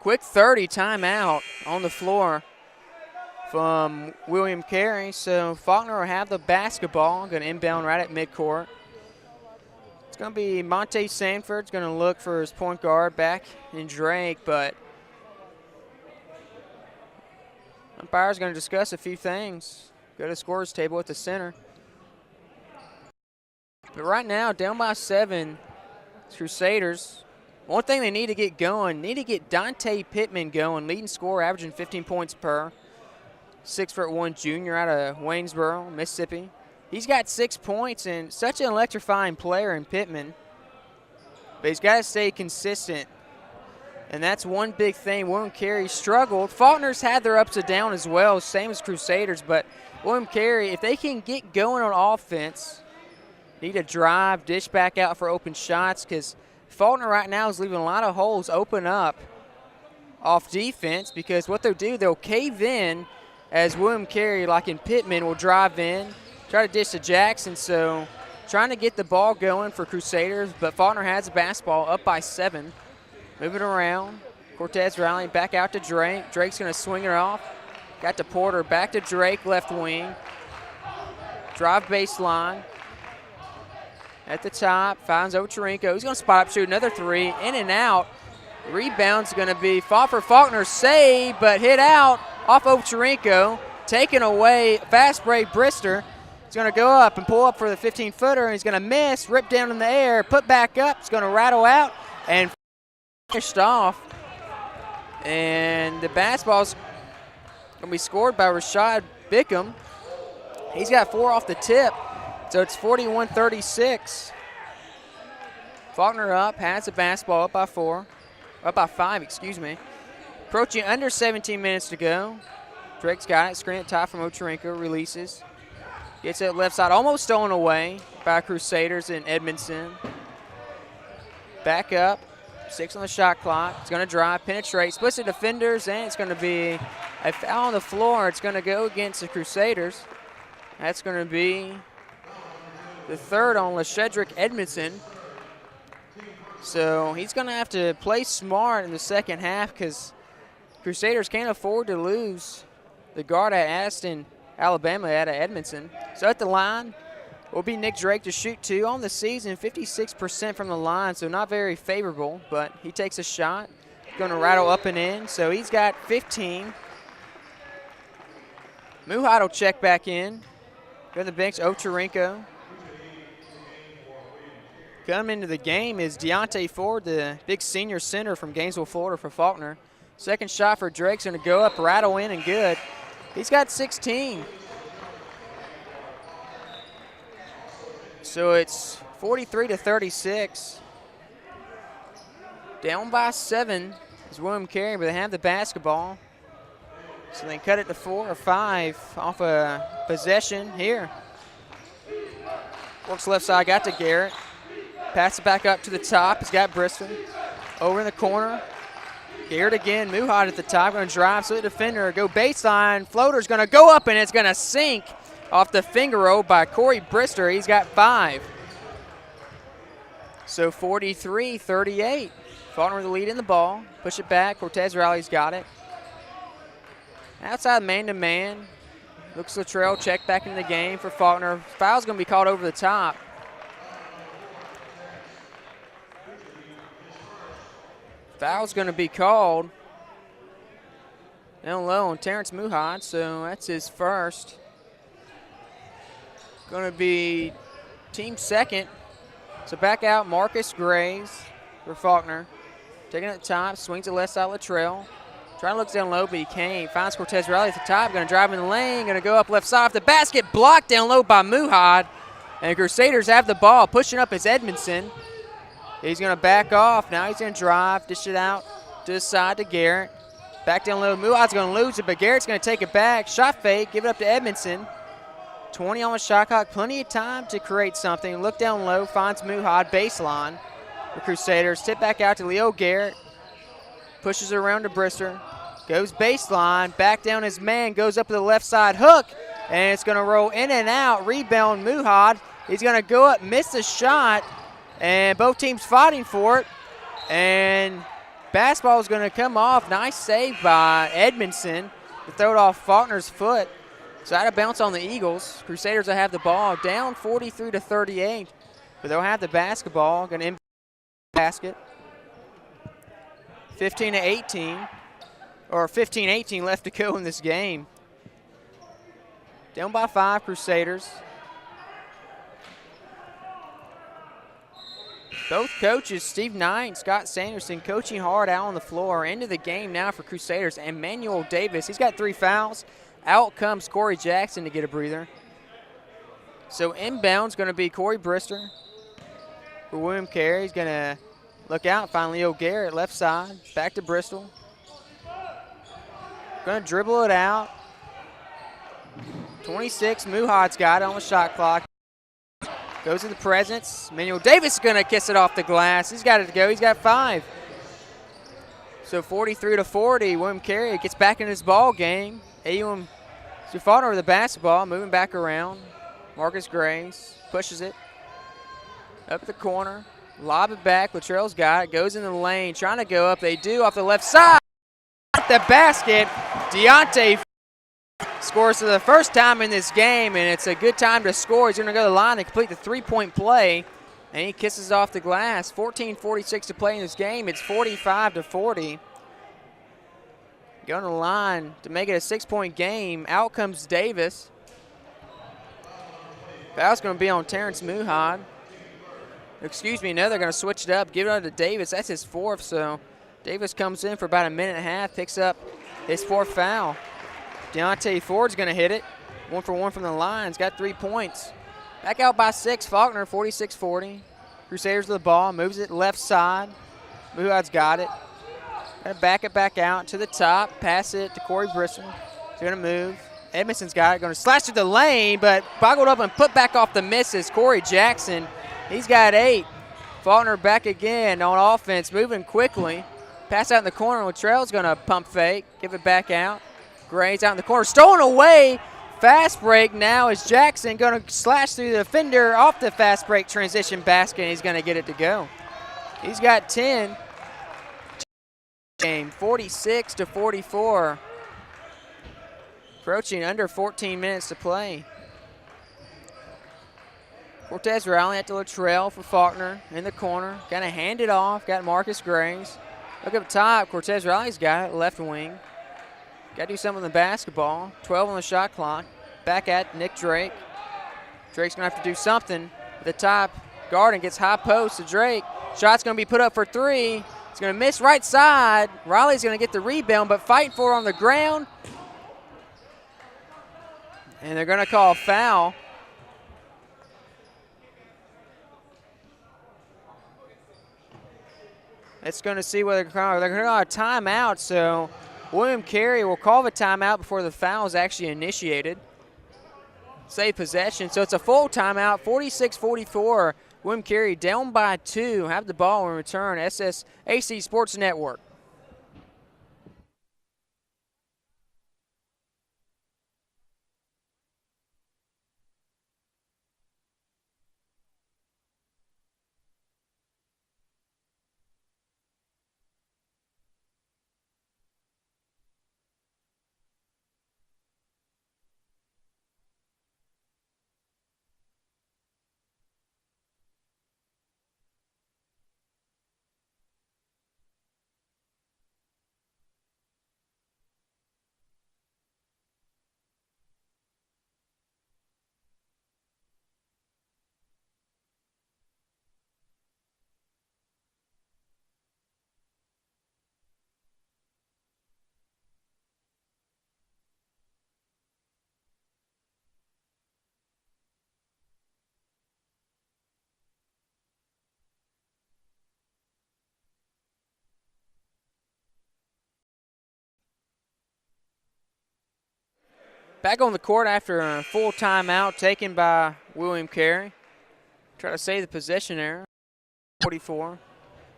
Quick 30 timeout on the floor from William Carey. So Faulkner will have the basketball. Going to inbound right at midcourt. It's going to be Monte Sanford's going to look for his point guard back in Drake, but umpire's going to discuss a few things. Go to scorer's table at the center. But right now, down by 7, Crusaders. One thing they need to get going, need to get Dante Pittman going, leading scorer, averaging 15 points per. 6'1" junior out of Waynesboro, Mississippi. He's got 6 points and such an electrifying player in Pittman. But he's got to stay consistent. And that's one big thing. William Carey struggled. Faulkner's had their ups and downs as well, same as Crusaders. But William Carey, if they can get going on offense, need to drive, dish back out for open shots, because Faulkner right now is leaving a lot of holes open up off defense, because what they'll do, they'll cave in as William Carey, like in Pittman, will drive in, try to dish to Jackson. So trying to get the ball going for Crusaders, but Faulkner has the basketball up by 7. Moving around. Cortez Riley back out to Drake. Drake's going to swing it off. Got to Porter, back to Drake, left wing. Drive baseline. At the top, finds Ochorinco. He's going to spot up, shoot another 3, in and out. Rebound's going to be fought for Faulkner, save, but hit out off Ochorinco. Taken away, fast break Brister. He's going to go up and pull up for the 15-footer, and he's going to miss, rip down in the air, put back up. It's going to rattle out, and finished off. And the basketball's going to be scored by Rashad Bickham. He's got 4 off the tip. So it's 41-36. Faulkner up, has the basketball up by 5, excuse me. Approaching under 17 minutes to go. Drake's got it, screen at top from Ochorinco, releases. Gets it left side, almost stolen away by Crusaders in Edmondson. Back up, 6 on the shot clock. It's gonna drive, penetrate, splits the defenders, and it's gonna be a foul on the floor. It's gonna go against the Crusaders. That's gonna be the third on LeShedrick Edmondson. So he's gonna have to play smart in the second half because Crusaders can't afford to lose the guard at Aston, Alabama out of Edmondson. So at the line will be Nick Drake to shoot 2 on the season, 56% from the line, so not very favorable, but he takes a shot. Going to rattle up and in, so he's got 15. Muhad will check back in. Go to the bench, Ochorinco. Coming into the game is Deontay Ford, the big senior center from Gainesville, Florida for Faulkner. Second shot for Drake's going to go up, rattle in, and good. He's got 16. So it's 43-36. Down by 7 is William Carey, but they have the basketball. So they cut it to 4 or 5 off a possession here. Works left side, got to Garrett. Pass it back up to the top. He's got Bristol. Over in the corner. Garrett again. Muhad at the top. Going to drive. So the defender go baseline. Floater's going to go up and it's going to sink off the finger roll by Corey Brister. He's got 5. So 43-38. Faulkner with the lead in the ball. Push it back. Cortez Riley's got it. Outside man-to-man. Looks Luttrell. Check back into the game for Faulkner. Foul's going to be called over the top. Foul's going to be called down low on Terrence Muhad, so that's his first. Going to be team second. So back out Marcus Graves for Faulkner. Taking it at the top, swings it left side Luttrell. Trying to look down low, but he can't. Finds Cortez Riley at the top, going to drive in the lane, going to go up left side off the basket, blocked down low by Muhad. And the Crusaders have the ball, pushing up is Edmondson. He's going to back off. Now he's going to drive, dish it out to the side to Garrett. Back down low. Muhad's going to lose it, but Garrett's going to take it back. Shot fake, give it up to Edmondson. 20 on the shot clock. Plenty of time to create something. Look down low, finds Muhad, baseline. The Crusaders tip back out to Leo Garrett. Pushes it around to Brister. Goes baseline, back down his man, goes up to the left side hook, and it's going to roll in and out. Rebound Muhad. He's going to go up, miss the shot. And both teams fighting for it. And basketball is going to come off. Nice save by Edmondson to throw it off Faulkner's foot. So out of bounce on the Eagles. Crusaders will have the ball down 43-38. But they'll have the basketball. Going to inbound the basket. 15-18. Or 15-18 left to go in this game. Down by 5, Crusaders. Both coaches, Steve Knight and Scott Sanderson, coaching hard out on the floor. Into the game now for Crusaders. Emmanuel Davis, he's got 3 fouls. Out comes Corey Jackson to get a breather. So inbound's going to be Corey Brister for William Carey. He's going to look out, find Leo Garrett left side. Back to Bristol. Going to dribble it out. 26, Muhad's got it on the shot clock. Goes to the presence. Emmanuel Davis is going to kiss it off the glass. He's got it to go. He's got 5. So 43-40. William Carey gets back in his ball game. AUM Faulkner over the basketball, moving back around. Marcus Graves pushes it up the corner. Lob it back. Luttrell's got it. Goes in the lane. Trying to go up. They do off the left side. At the basket. Deontay scores for the first time in this game, and it's a good time to score. He's going to go to the line to complete the 3-point play, and he kisses off the glass. 14:46 to play in this game. It's 45-40. Going to the line to make it a 6-point game. Out comes Davis. Foul's going to be on Terrence Muhad. Excuse me, no, they're going to switch it up. Give it up to Davis. That's his 4th, so Davis comes in for about a minute and a half, picks up his 4th foul. Deontay Ford's going to hit it. 1 for 1 from the line. He's got 3 points. Back out by 6, Faulkner, 46-40. Crusaders with the ball, moves it left side. Muhad's got it. Gonna back it back out to the top, pass it to Corey Bristol. He's gonna move. Edmondson's got it, gonna slash to the lane, but boggled up and put back off the misses. Corey Jackson, he's got 8. Faulkner back again on offense, moving quickly. Pass out in the corner. Luttrell's gonna pump fake, give it back out. Gray's out in the corner, stolen away. Fast break now is Jackson gonna slash through the defender off the fast break transition basket, and he's gonna get it to go. He's got 10. Game 46-44. Approaching under 14 minutes to play. Cortez rallying at the Luttrell for Faulkner in the corner. Gonna hand it off. Got Marcus Graves. Look up top. Cortez Riley's got it, left wing. Got to do something with the basketball. 12 on the shot clock. Back at Nick Drake. Drake's going to have to do something. The top guard and gets high post to Drake. Shot's going to be put up for 3. It's going to miss right side. Riley's going to get the rebound, but fighting for it on the ground. And they're going to call a foul. It's going to see whether they're going to call a timeout, so William Carey will call the timeout before the foul is actually initiated. Save possession, so it's a full timeout, 46-44. William Carey down by 2. Have the ball in return, SSAC Sports Network. Back on the court after a full timeout taken by William Carey. Try to save the possession there. 44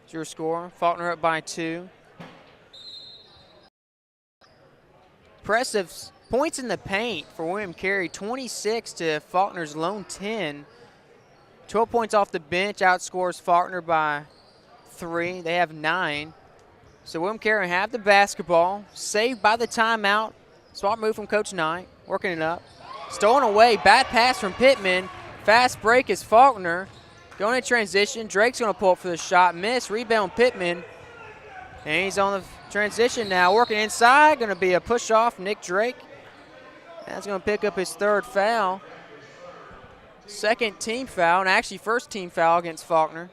is your score. Faulkner up by 2. Impressive points in the paint for William Carey. 26 to Faulkner's lone 10. 12 points off the bench. Outscores Faulkner by 3. They have 9. So William Carey have the basketball. Saved by the timeout. Smart move from Coach Knight, working it up. Stolen away, bad pass from Pittman. Fast break is Faulkner. Going in transition, Drake's gonna pull up for the shot, miss, rebound Pittman. And he's on the transition now, working inside, gonna be a push off Nick Drake. That's gonna pick up his 3rd foul. 2nd team foul, and actually 1st team foul against Faulkner.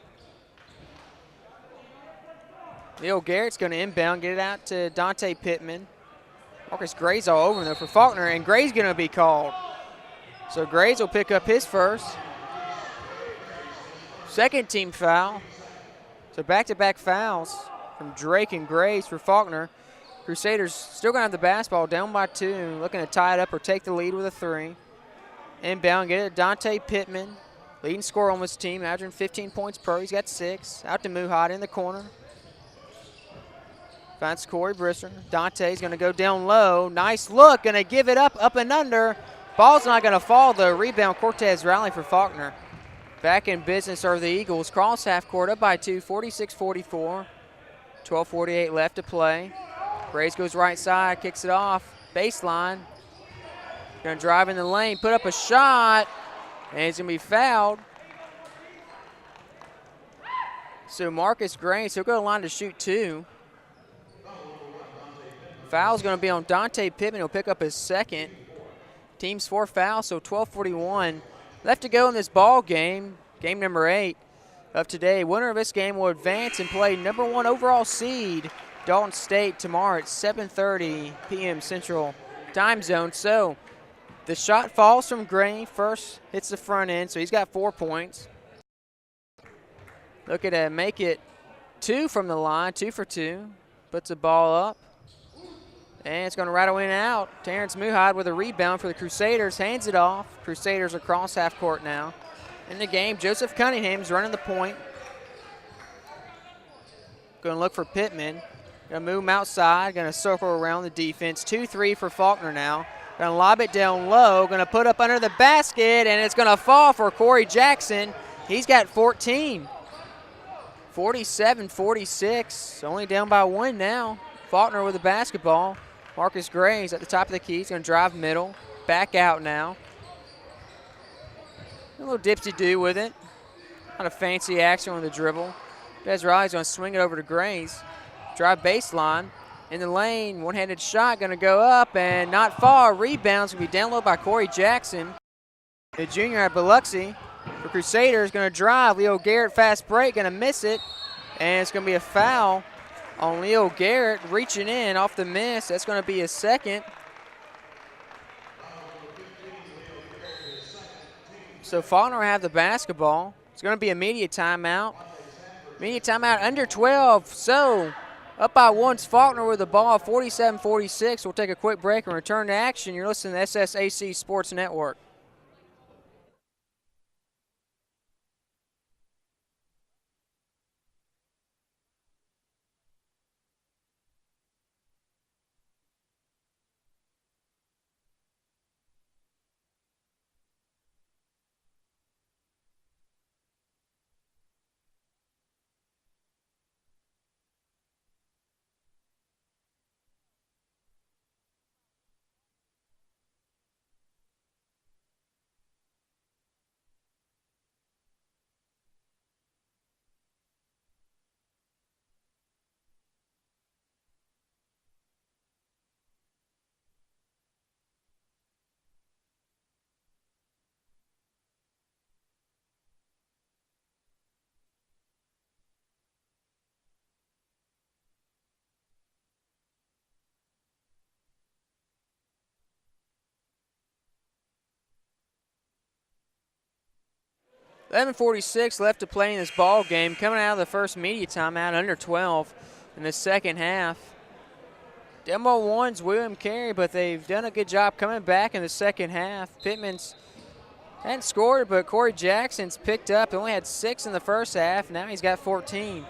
Neil Garrett's gonna inbound, get it out to Dante Pittman. Marcus Gray's all over there for Faulkner, and Gray's going to be called. So Grays will pick up his 1st. 2nd team foul. So back-to-back fouls from Drake and Grays for Faulkner. Crusaders still going to have the basketball, down by 2, looking to tie it up or take the lead with a 3. Inbound, get it to Dante Pittman. Leading scorer on this team, averaging 15 points per. He's got 6. Out to Muhad in the corner. Finds Corey Bristol. Dante's going to go down low. Nice look. Going to give it up and under. Ball's not going to fall, though. Rebound, Cortez rally for Faulkner. Back in business are the Eagles. Cross half court up by 2, 46-44. 12:48 left to play. Grays goes right side, kicks it off. Baseline. Going to drive in the lane, put up a shot, and he's going to be fouled. So Marcus Grays, he'll go to the line to shoot 2. Foul's going to be on Dante Pittman. He'll pick up his 2nd. Team's 4 fouls, so 12:41 left to go in this ball game. Game number 8 of today. Winner of this game will advance and play number 1 overall seed, Dalton State, tomorrow at 7:30 p.m. Central Time Zone. So The shot falls from Gray. First hits the front end, so he's got 4 points. Looking to make it 2 from the line, 2 for 2. Puts the ball up. And it's going to rattle in and out. Terrence Muhide with a rebound for the Crusaders. Hands it off. Crusaders across half court now. In the game, Joseph Cunningham's running the point. Going to look for Pittman. Going to move him outside. Going to circle around the defense. 2-3 for Faulkner now. Going to lob it down low. Going to put up under the basket, and it's going to fall for Corey Jackson. He's got 14. 47-46. Only down by 1 now. Faulkner with the basketball. Marcus Gray's at the top of the key. He's going to drive middle. Back out now. A little dipsy-do with it. Not a fancy action on the dribble. Des Riley's going to swing it over to Gray's. Drive baseline. In the lane, one-handed shot going to go up and not far. Rebound's going to be down low by Corey Jackson. The junior at Biloxi. The Crusaders going to drive. Leo Garrett fast break, going to miss it. And it's going to be a foul on Leo Garrett reaching in off the miss. That's going to be his second. So Faulkner will have the basketball. It's going to be immediate timeout. Immediate timeout under 12. So up by 1's Faulkner with the ball, 47-46. We'll take a quick break and return to action. You're listening to SSAC Sports Network. $11:46 left to play in this ball game. Coming out of the first media timeout, under 12 in the second half. Demo 1's William Carey, but they've done a good job coming back in the second half. Pittman's hadn't scored, but Corey Jackson's picked up. He only had 6 in the first half. Now he's got 14.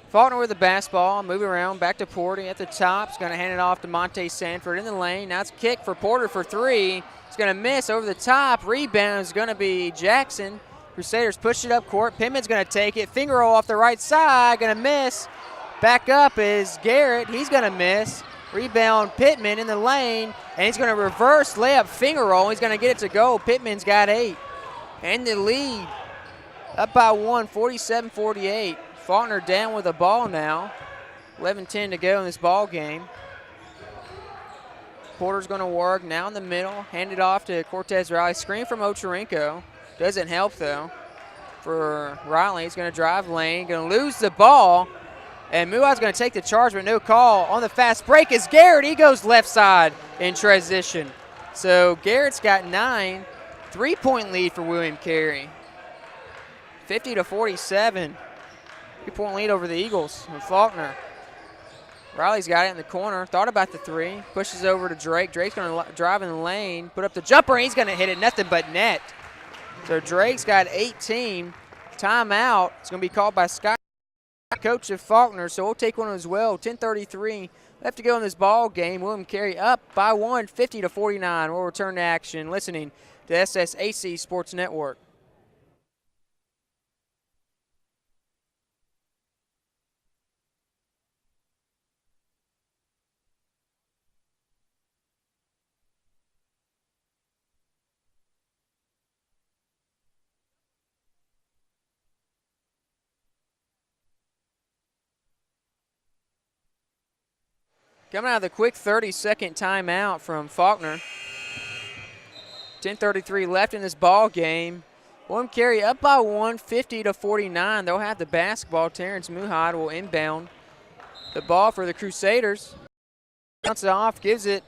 Faulkner with the basketball, moving around, back to Porter at the top. He's going to hand it off to Monte Sanford in the lane. Now it's a kick for Porter for 3. He's going to miss over the top. Rebound is going to be Jackson. Crusaders push it up court. Pittman's going to take it. Finger roll off the right side. Going to miss. Back up is Garrett. He's going to miss. Rebound Pittman in the lane. And he's going to reverse layup finger roll. He's going to get it to go. Pittman's got 8. And the lead up by 1, 47-48. Faulkner down with the ball now. 11-10 to go in this ball game. Porter's going to work now in the middle. Hand it off to Cortez Riley. Screen from Ochorinco. Doesn't help, though, for Riley. He's going to drive lane, going to lose the ball, and Muad's going to take the charge, but no call. On the fast break is Garrett. He goes left side in transition. So Garrett's got 9. 3-point lead for William Carey. 50-47. 3-point lead over the Eagles with Faulkner. Riley's got it in the corner. Thought about the 3. Pushes over to Drake. Drake's going to drive in the lane, put up the jumper, and he's going to hit it. Nothing but net. So Drake's got 18. Timeout. It's going to be called by Scott, coach of Faulkner, so we'll take one as well. 10:33 left to go in this ball game. William Carey up by 1, 50-49. We'll return to action listening to SSAC Sports Network. Coming out of the quick 30-second timeout from Faulkner. 10:33 left in this ball game. William Carey up by 1, 50-49. They'll have the basketball. Terrence Muhide will inbound the ball for the Crusaders. Bounces it off, gives it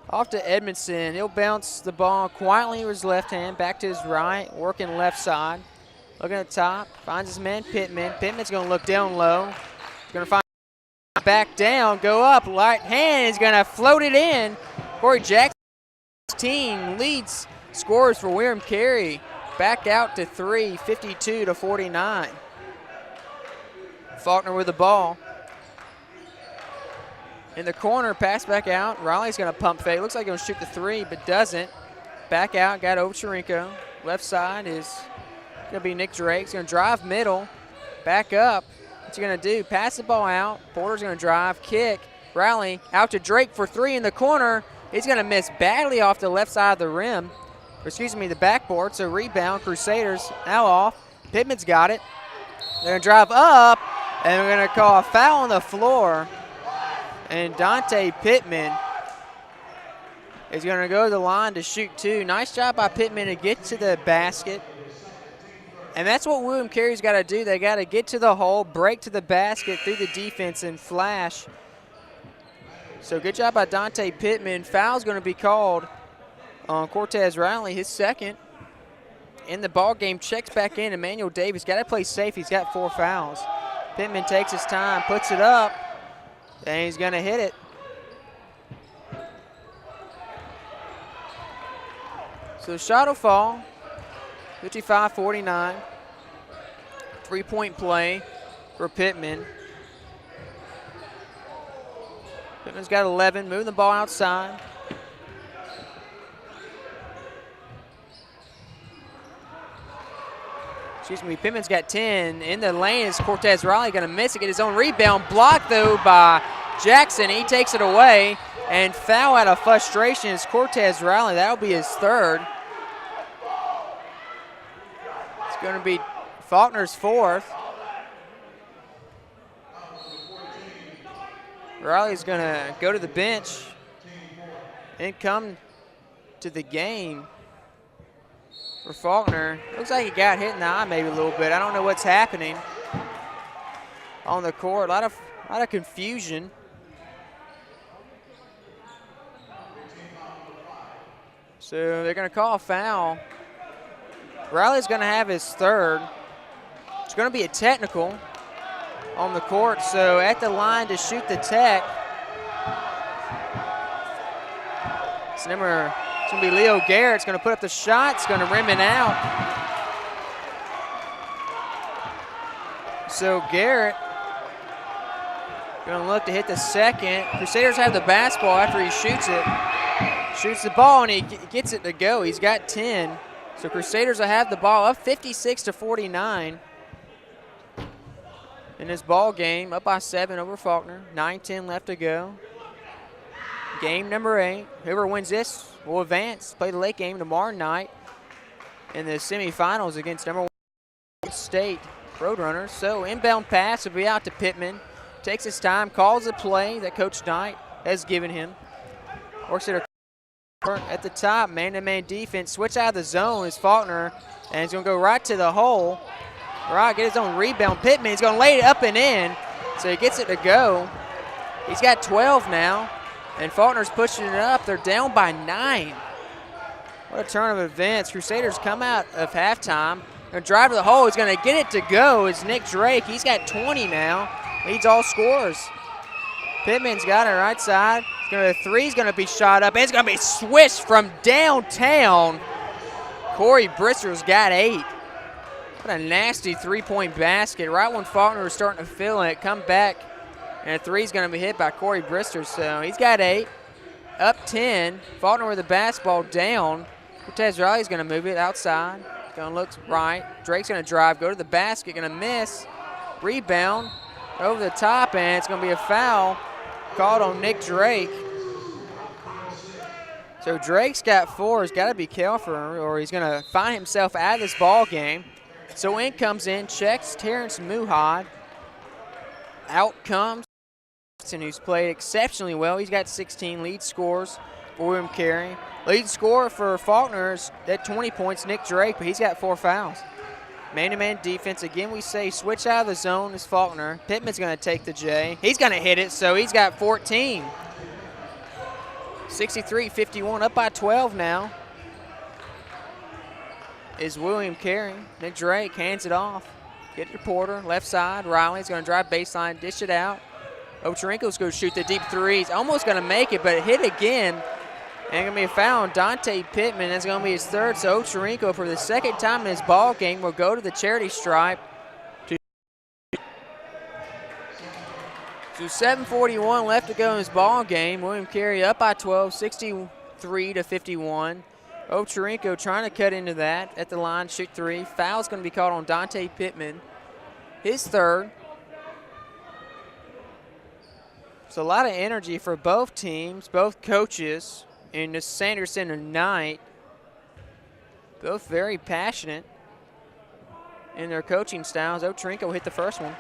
Off to Edmondson. He'll bounce the ball quietly with his left hand, back to his right, working left side. Looking at the top, finds his man Pittman. Pittman's going to look down low. Going to find back down, go up, right hand is going to float it in. Corey Jackson's team leads scores for William Carey. Back out to 3, 52-49. Faulkner with the ball. In the corner, pass back out. Riley's going to pump fake. Looks like he's going to shoot the 3, but doesn't. Back out, got Ochorinco. Left side is going to be Nick Drake. He's going to drive middle, back up. What's he going to do? Pass the ball out. Porter's going to drive, kick. Riley out to Drake for 3 in the corner. He's going to miss badly off the left side of the rim. Excuse me, the backboard. So rebound, Crusaders now off. Pittman's got it. They're going to drive up, and we're going to call a foul on the floor. And Dante Pittman is going to go to the line to shoot 2. Nice job by Pittman to get to the basket. And that's what William Carey's got to do. They got to get to the hole, break to the basket through the defense, and flash. So good job by Dante Pittman. Foul's going to be called on Cortez Riley, his second. In the ball game, checks back in. Emmanuel Davis got to play safe. He's got 4 fouls. Pittman takes his time, puts it up, and he's going to hit it. So the shot will fall, 55-49. 3-point play for Pittman. Pittman's got 11, moving the ball outside. Excuse me, Pittman's got 10. In the lane is Cortez Riley, going to miss it, get his own rebound. Blocked, though, by Jackson. He takes it away, and foul out of frustration is Cortez Riley. That'll be his 3rd. It's going to be Faulkner's 4th. Riley's going to go to the bench and come to the game. For Faulkner, looks like he got hit in the eye maybe a little bit. I don't know what's happening on the court. A lot of confusion. So they're going to call a foul. Riley's going to have his 3rd. It's going to be a technical on the court. So at the line to shoot the tech, it's it's going to be Leo Garrett. It's going to put up the shot. It's going to rim it out. So Garrett going to look to hit the second. Crusaders have the basketball after he shoots it. Shoots the ball, and he gets it to go. He's got 10. So Crusaders will have the ball up 56-49 in this ball game, up by 7 over Faulkner. 9:10 left to go. Game number 8. Whoever wins this will advance. Play the late game tomorrow night in the semifinals against number 1 State Roadrunners. So inbound pass will be out to Pittman. Takes his time, calls the play that Coach Knight has given him. Works it at the top, man-to-man defense. Switch out of the zone is Faulkner, and he's going to go right to the hole. Right, get his own rebound. Pittman, he's going to lay it up and in, so he gets it to go. He's got 12 now. And Faulkner's pushing it up. They're down by 9. What a turn of events. Crusaders come out of halftime. Going to drive to the hole. He's going to get it to go. It's Nick Drake. He's got 20 now. Leads all scorers. Pittman's got it right side. The 3's going to be shot up. And it's going to be swished from downtown. Corey Brister's got 8. What a nasty 3-point basket. Right when Faulkner was starting to feel it. Come back. And a 3's going to be hit by Corey Brister, so he's got 8. Up 10. Faulkner with the basketball down. Cortez Riley's going to move it outside. Going to look right. Drake's going to drive, go to the basket, going to miss. Rebound over the top, and it's going to be a foul called on Nick Drake. So Drake's got 4. He's got to be careful, or he's going to find himself out of this ball game. So in comes in, checks Terrence Muhad. Out comes who's played exceptionally well. He's got 16 lead scores for William Carey. Lead scorer for Faulkner's at 20 points, Nick Drake, but he's got 4 fouls. Man-to-man defense. Again, we say switch out of the zone is Faulkner. Pittman's going to take the J. He's going to hit it, so he's got 14. 63-51, up by 12 now is William Carey. Nick Drake hands it off. Get to Porter, left side. Riley's going to drive baseline, dish it out. Ochorinco's going to shoot the deep threes. Almost going to make it, but it hit again. And going to be a foul on Dante Pittman. That's going to be his third. So Ochorinco, for the second time in his ball game, will go to the charity stripe. So 7:41 left to go in this ball game. William Carey up by 12, 63-51. Ochorinco trying to cut into that at the line, shoot three. Foul's going to be called on Dante Pittman, his third. So a lot of energy for both teams, both coaches in the Sanderson tonight. Both very passionate in their coaching styles. Ochorinco hit the first one.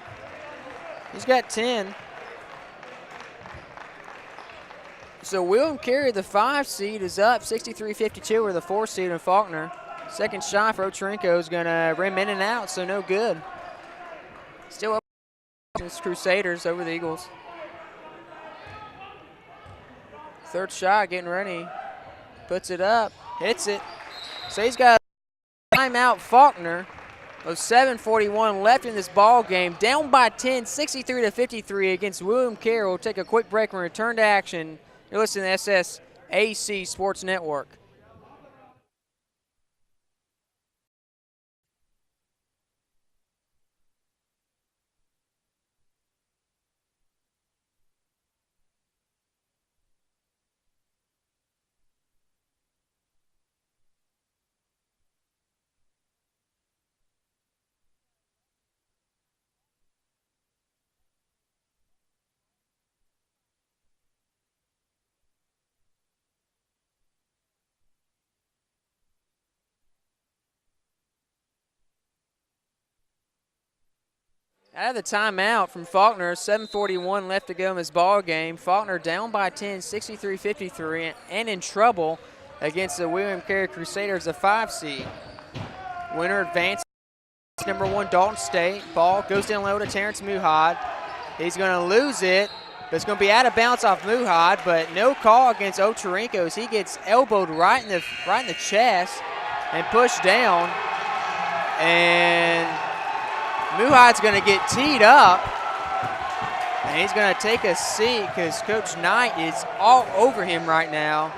He's got 10. So William Carey, the 5 seed, is up 63-52 with the 4 seed in Faulkner. Second shot for Ochorinco is going to rim in and out, so no good. Still up against Crusaders over the Eagles. Third shot getting ready. Puts it up, hits it. So he's got a timeout, Faulkner. With 7:41 left in this ball game. Down by 10, 63-53 against William Carey. We'll take a quick break and return to action. You're listening to SSAC Sports Network. Out of the timeout from Faulkner, 7:41 left to go in this ball game. Faulkner down by 10, 63-53, and in trouble against the William Carey Crusaders, a 5 seed. Winner advances, number 1 Dalton State. Ball goes down low to Terrence Muhad. He's going to lose it, but it's going to be out of bounds off Muhad, but no call against Ochorinco as he gets elbowed right in the chest and pushed down. And Muhad's going to get teed up, and he's going to take a seat because Coach Knight is all over him right now.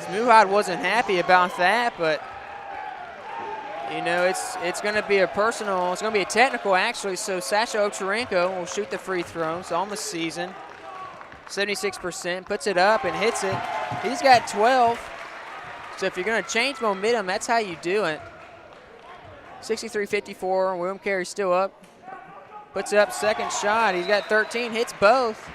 Muhad wasn't happy about that, but you know, it's going to be a personal, it's going to be a technical actually, so Sasha Ochorinco will shoot the free throws on the season. 76%, puts it up and hits it. He's got 12, so if you're going to change momentum, that's how you do it. 63-54, William Carey still up. Puts it up, second shot. He's got 13, hits both.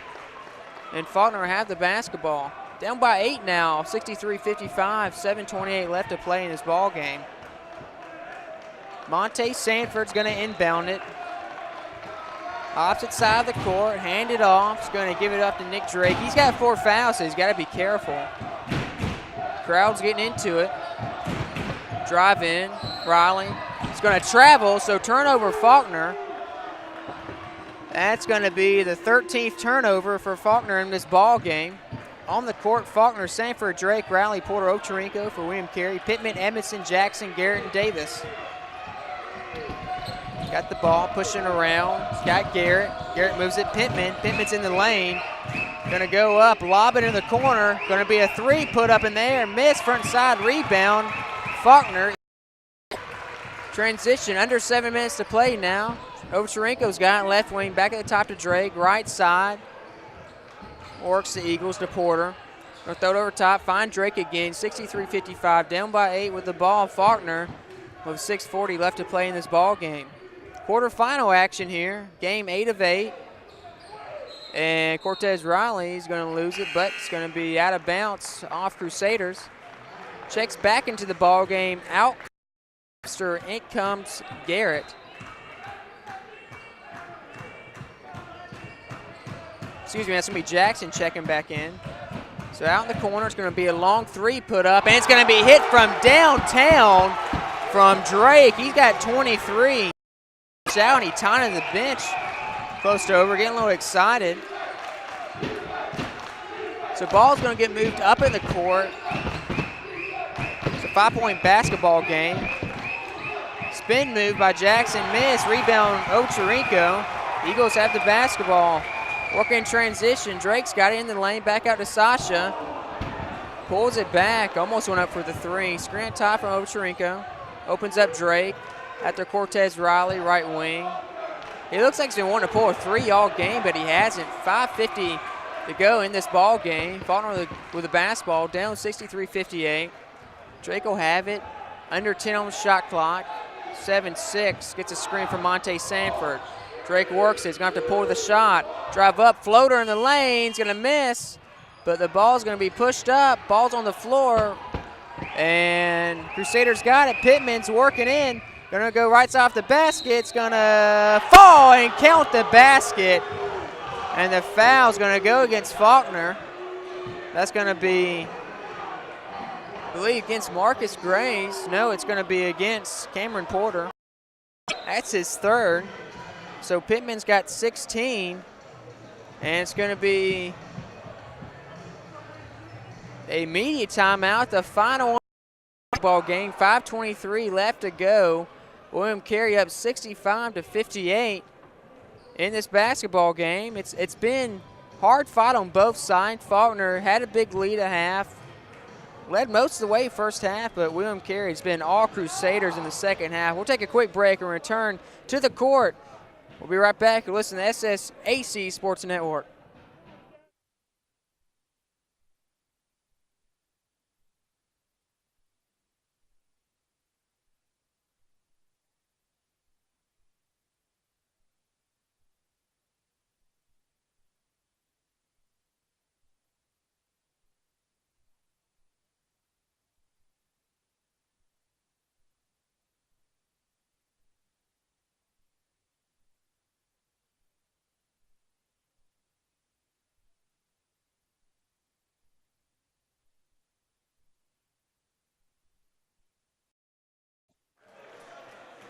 And Faulkner have the basketball. Down by 8 now, 63-55, 7:28 left to play in this ball game. Monte Sanford's going to inbound it. Opposite side of the court, hand it off. He's going to give it up to Nick Drake. He's got 4 fouls, so he's got to be careful. Crowd's getting into it. Drive in, Riley. He's going to travel, so turnover Faulkner. That's going to be the 13th turnover for Faulkner in this ball game. On the court, Faulkner, Sanford, Drake, Riley, Porter, Ochorinco for William Carey, Pittman, Edmondson, Jackson, Garrett, and Davis. Got the ball, pushing around. He's got Garrett. Garrett moves it, Pittman. Pittman's in the lane. Going to go up, lob it in the corner. Going to be a 3 put up in there. Miss, front side rebound. Faulkner. Transition, under 7 minutes to play now. Ochorinco's got it, left wing, back at the top to Drake, right side. Works the Eagles to Porter. Gonna throw it over top, find Drake again, 63-55, down by 8 with the ball. Faulkner with 6:40 left to play in this ball game. Quarterfinal action here, game 8 of 8. And Cortez Riley is gonna lose it, but it's gonna be out of bounds off Crusaders. Checks back into the ball game, out. In comes Garrett. Excuse me, that's going to be Jackson checking back in. So out in the corner, it's going to be a long 3 put up, and it's going to be hit from downtown from Drake. He's got 23. Out, and he taunted the bench close to over, getting a little excited. So ball's going to get moved up in the court. It's a 5-point basketball game. Spin move by Jackson, miss, rebound Ochorinco. Eagles have the basketball. Working in transition, Drake's got it in the lane, back out to Sasha. Pulls it back, almost went up for the three. Screen tie from Ochorinco. Opens up Drake after Cortez Riley, right wing. He looks like he's been wanting to pull a three all game, but he hasn't. 5:50 to go in this ball game. Faulkner with the basketball, down 63-58. Drake will have it. Under 10 on the shot clock. 7-6, gets a screen from Monte Sanford. Drake works it, he's gonna have to pull the shot. Drive up, floater in the lane, he's gonna miss, but the ball's gonna be pushed up. Ball's on the floor, and Crusaders got it. Pittman's working in, gonna go right side off the basket. It's gonna fall and count the basket, and the foul's gonna go against Faulkner. That's gonna be, I believe, against Marcus Grays. No, it's gonna be against Cameron Porter. That's his third. So Pittman's got 16, and it's going to be a media timeout. The final ball game, 5:23 left to go. William Carey up 65-58 in this basketball game. It's been hard fought on both sides. Faulkner had a big lead at half, led most of the way first half, but William Carey's been all Crusaders in the second half. We'll take a quick break and return to the court. We'll be right back and listen to SSAC Sports Network.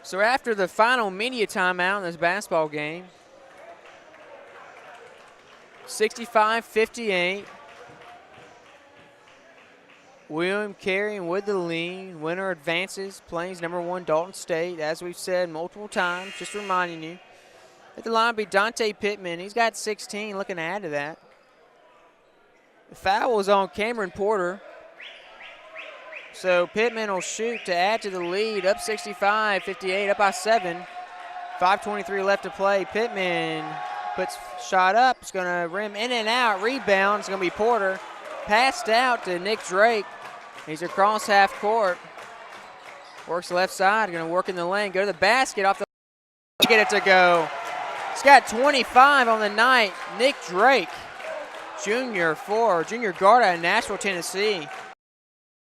So after the final media timeout in this basketball game, 65-58, William Carey with the lead. Winner advances, plays number 1 Dalton State. As we've said multiple times, just reminding you. At the line will be Dante Pittman. He's got 16, looking to add to that. The foul was on Cameron Porter. So Pittman will shoot to add to the lead, up 65-58, up by 7. 5:23 left to play. Pittman puts shot up. It's going to rim in and out. Rebound. It's going to be Porter. Passed out to Nick Drake. He's across half court. Works left side. Going to work in the lane. Go to the basket. Off the get it to go. He's got 25 on the night. Nick Drake, junior guard out of Nashville, Tennessee.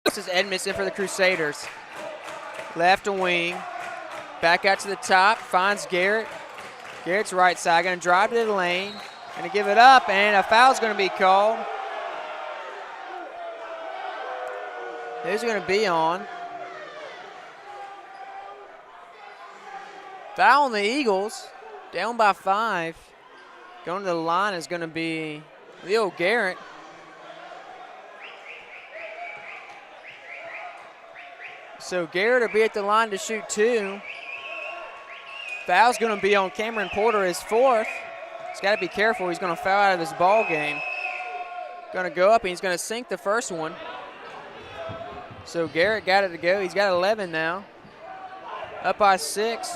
This is Edmondson for the Crusaders. Left to wing. Back out to the top. Finds Garrett. Garrett's right side. Going to drive to the lane. Going to give it up, and a foul's going to be called. Who's going to be on? Foul on the Eagles. Down by 5. Going to the line is going to be Leo Garrett. So Garrett will be at the line to shoot 2. Foul's going to be on Cameron Porter, his 4th. He's got to be careful. He's going to foul out of this ball game. Going to go up, and he's going to sink the first one. So Garrett got it to go. He's got 11 now. Up by 6.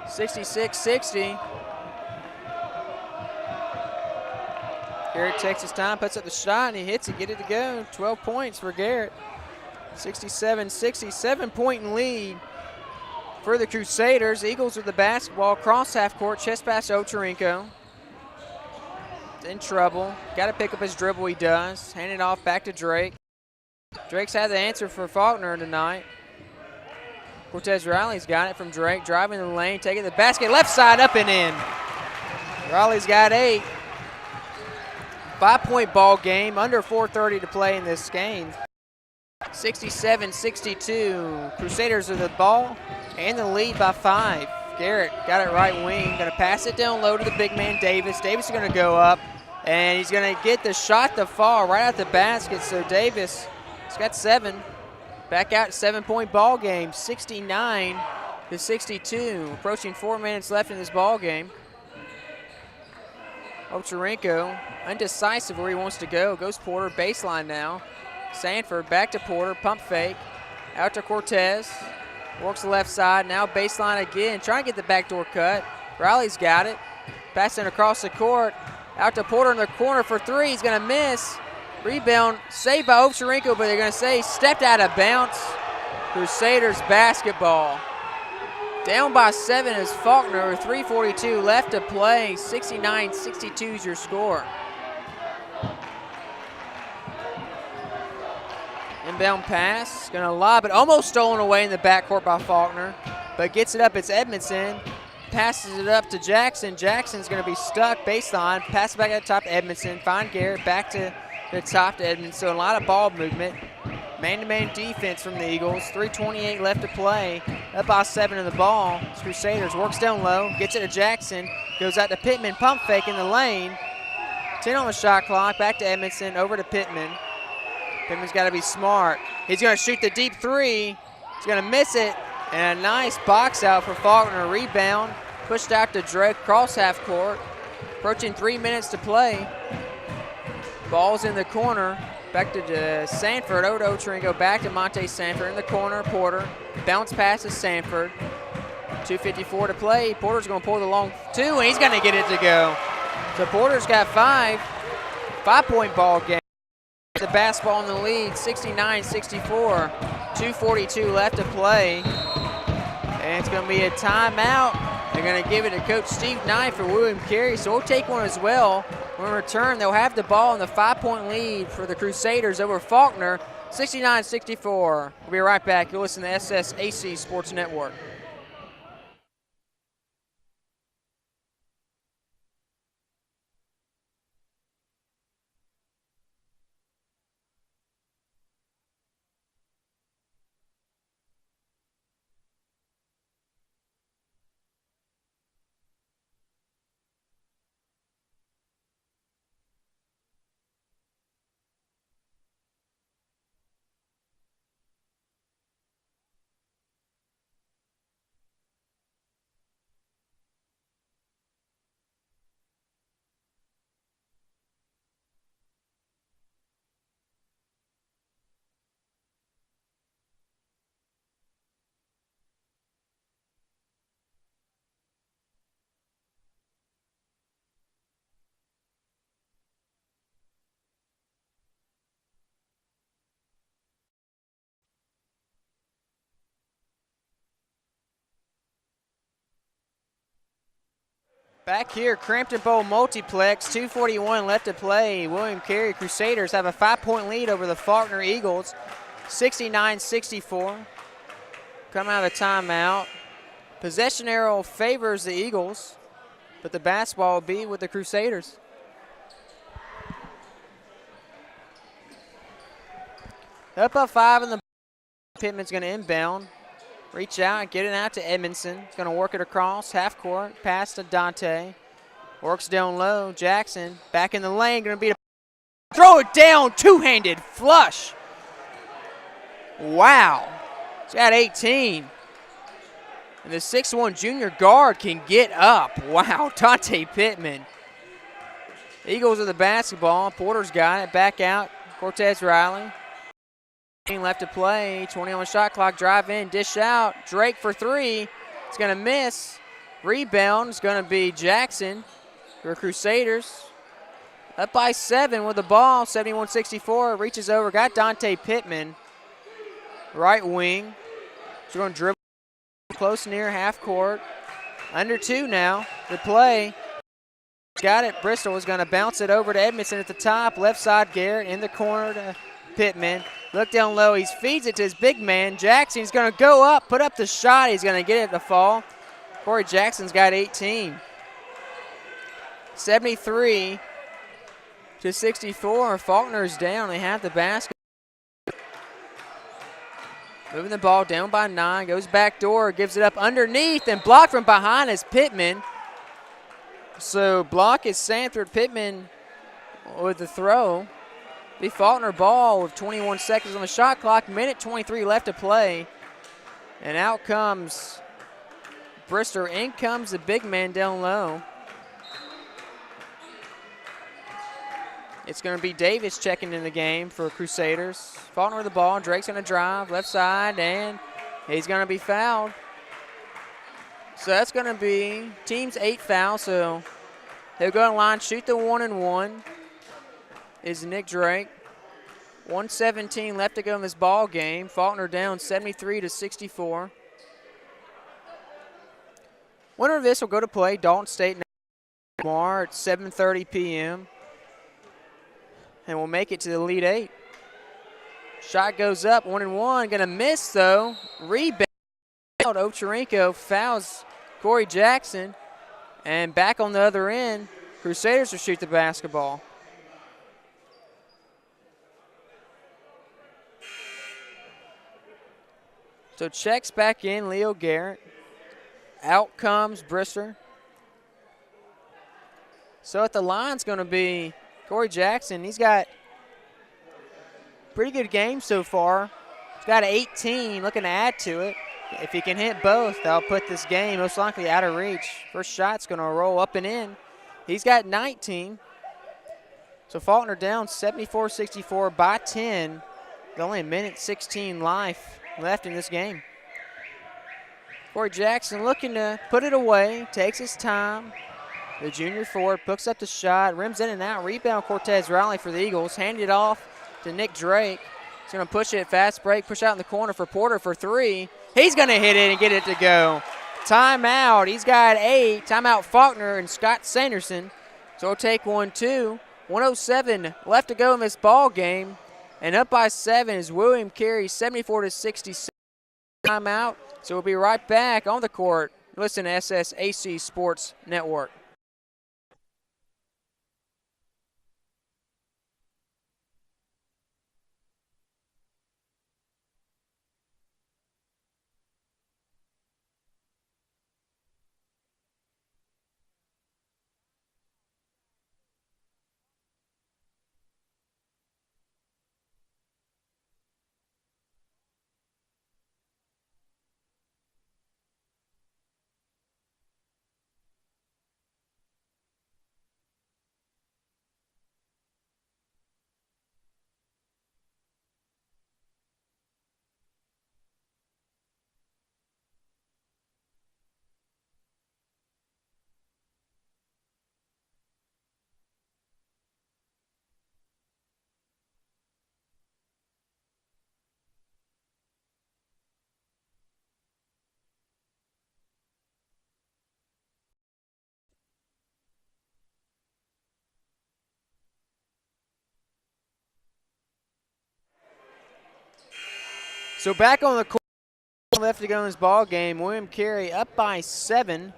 66-60. Garrett takes his time, puts up the shot, and he hits it, get it to go. 12 points for Garrett. 67-60, 7-point lead for the Crusaders. Eagles with the basketball, cross half court, chest pass to Ochorinco. In trouble. Got to pick up his dribble, he does. Hand it off back to Drake. Drake's had the answer for Faulkner tonight. Cortez Riley's got it from Drake, driving the lane, taking the basket, left side up and in. Riley's got 8. 5-point ball game, under 4:30 to play in this game. 67-62. Crusaders with the ball and the lead by 5. Garrett got it right wing. Going to pass it down low to the big man, Davis. Davis is going to go up. And he's going to get the shot to fall right at the basket. So Davis has got 7. Back out 7-point ball game, 69-62. Approaching 4 minutes left in this ball game. Ovcharenko undecisive where he wants to go. Goes Porter, baseline now. Sanford back to Porter, pump fake. Out to Cortez. Works the left side, now baseline again. Trying to get the backdoor cut. Riley's got it. Passing across the court. Out to Porter in the corner for 3. He's going to miss. Rebound saved by Ovcharenko, but they're going to say he stepped out of bounds. Crusaders basketball. Down by 7 is Faulkner with 3:42 left to play. 69-62 is your score. Inbound pass, going to lob it, almost stolen away in the backcourt by Faulkner, but gets it up. It's Edmondson, passes it up to Jackson. Jackson's going to be stuck baseline, pass it back at the top to Edmondson, find Garrett, back to the top to Edmondson. So a lot of ball movement. Man-to-man defense from the Eagles. 3:28 left to play. Up by 7 in the ball. It's Crusaders works down low, gets it to Jackson, goes out to Pittman, pump fake in the lane. 10 on the shot clock, back to Edmondson, over to Pittman. Pittman's got to be smart. He's going to shoot the deep 3. He's going to miss it. And a nice box out for Faulkner. Rebound, pushed out to Drake, cross half court. Approaching 3 minutes to play. Ball's in the corner. Back to Sanford, over to Ovcharenko, back to Monte Sanford in the corner. Porter, bounce pass to Sanford. 2:54 to play. Porter's going to pour the long 2, and he's going to get it to go. So Porter's got 5. 5-point ball game. The basketball in the lead, 69-64. 2:42 left to play. And it's going to be a timeout. They're going to give it to Coach Steve Knight for William Carey, so we'll take one as well. When we return, they'll have the ball in the 5-point lead for the Crusaders over Faulkner, 69-64. We'll be right back. You'll listen to SSAC Sports Network. Back here, Crampton Bowl Multiplex, 2:41 left to play. William Carey Crusaders have a 5-point lead over the Faulkner Eagles, 69-64. Coming out of a timeout. Possession arrow favors the Eagles, but the basketball will be with the Crusaders. Up by 5 in the Pittman's going to inbound. Reach out and get it out to Edmondson. He's going to work it across half court. Pass to Dante. Works down low. Jackson back in the lane. Going to beat a throw it down. Two-handed flush. Wow. He's got 18. And the 6'1 junior guard can get up. Wow. Dante Pittman. Eagles with the basketball. Porter's got it. Back out. Cortez Riley. Left to play, 20 on the shot clock, drive in, dish out. Drake for 3, it's going to miss. Rebound is going to be Jackson for Crusaders. Up by 7 with the ball, 71-64, reaches over, got Dante Pittman. Right wing, he's going to dribble close near half court. Under 2 now, the play. Got it, Bristol is going to bounce it over to Edmondson at the top. Left side, Garrett in the corner to Pittman. Look down low. He feeds it to his big man. Jackson's going to go up, put up the shot. He's going to get it to fall. Corey Jackson's got 18. 73-64. Faulkner's down. They have the basket. Moving the ball down by 9. Goes back door. Gives it up underneath. And blocked from behind is Pittman. So block is Sanford. Pittman with the throw. Be Faulkner ball with 21 seconds on the shot clock, minute 23 left to play. And out comes Brister. In comes the big man down low. It's going to be Davis checking in the game for Crusaders. Faulkner with the ball. Drake's going to drive left side, and he's going to be fouled. So that's going to be team's 8th foul. So he'll go on line, shoot the 1-and-1. Is Nick Drake. 1:17 left to go in this ball game. Faulkner down 73-64. Winner of this will go to play Dalton State tomorrow at 7:30 p.m. and we'll make it to the Elite 8. Shot goes up, 1-and-1. Gonna miss though. Rebound. Ochorinco fouls Corey Jackson, and back on the other end, Crusaders will shoot the basketball. So checks back in Leo Garrett. Out comes Brister. So at the line's going to be Corey Jackson. He's got pretty good game so far. He's got 18, looking to add to it. If he can hit both, that'll put this game most likely out of reach. First shot's going to roll up and in. He's got 19. So Faulkner down 74-64 by 10. Only a minute 16 life left in this game. Corey Jackson looking to put it away, takes his time. The junior forward picks up the shot, rims in and out. Rebound Cortez Riley for the Eagles. Handed it off to Nick Drake. He's going to push it, fast break, push out in the corner for Porter for 3. He's going to hit it and get it to go. Timeout. He's got 8. Timeout Faulkner and Scott Sanderson. So we'll take 1-2. 1:07 left to go in this ball game. And up by 7 is William Carey, 74-66. Timeout. So we'll be right back on the court. Listen to SSAC Sports Network. So back on the court, left to go in this ball game. William Carey up by 7,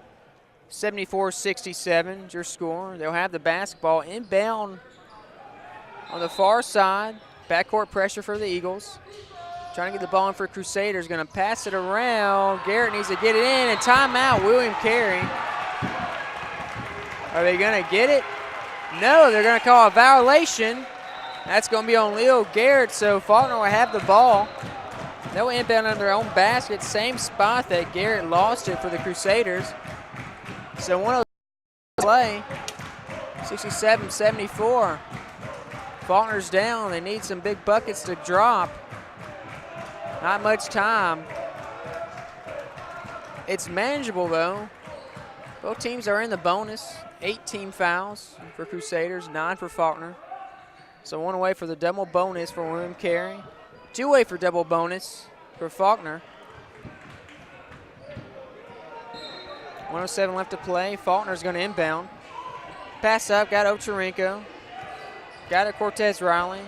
74-67 is your score. They'll have the basketball inbound on the far side. Backcourt pressure for the Eagles. Trying to get the ball in for Crusaders. Going to pass it around. Garrett needs to get it in, and timeout William Carey. Are they going to get it? No, they're going to call a violation. That's going to be on Leo Garrett, so Faulkner will have the ball. They'll inbound on their own basket, same spot that Garrett lost it for the Crusaders. So 1:06 play, 67-74. Faulkner's down. They need some big buckets to drop. Not much time. It's manageable, though. Both teams are in the bonus. 18 fouls for Crusaders, 9 for Faulkner. So 1 away for the double bonus for William Carey. 2 away for double bonus for Faulkner. 1:07 left to play. Faulkner's going to inbound. Pass up, got Ochorinco. Got it Cortez Riley.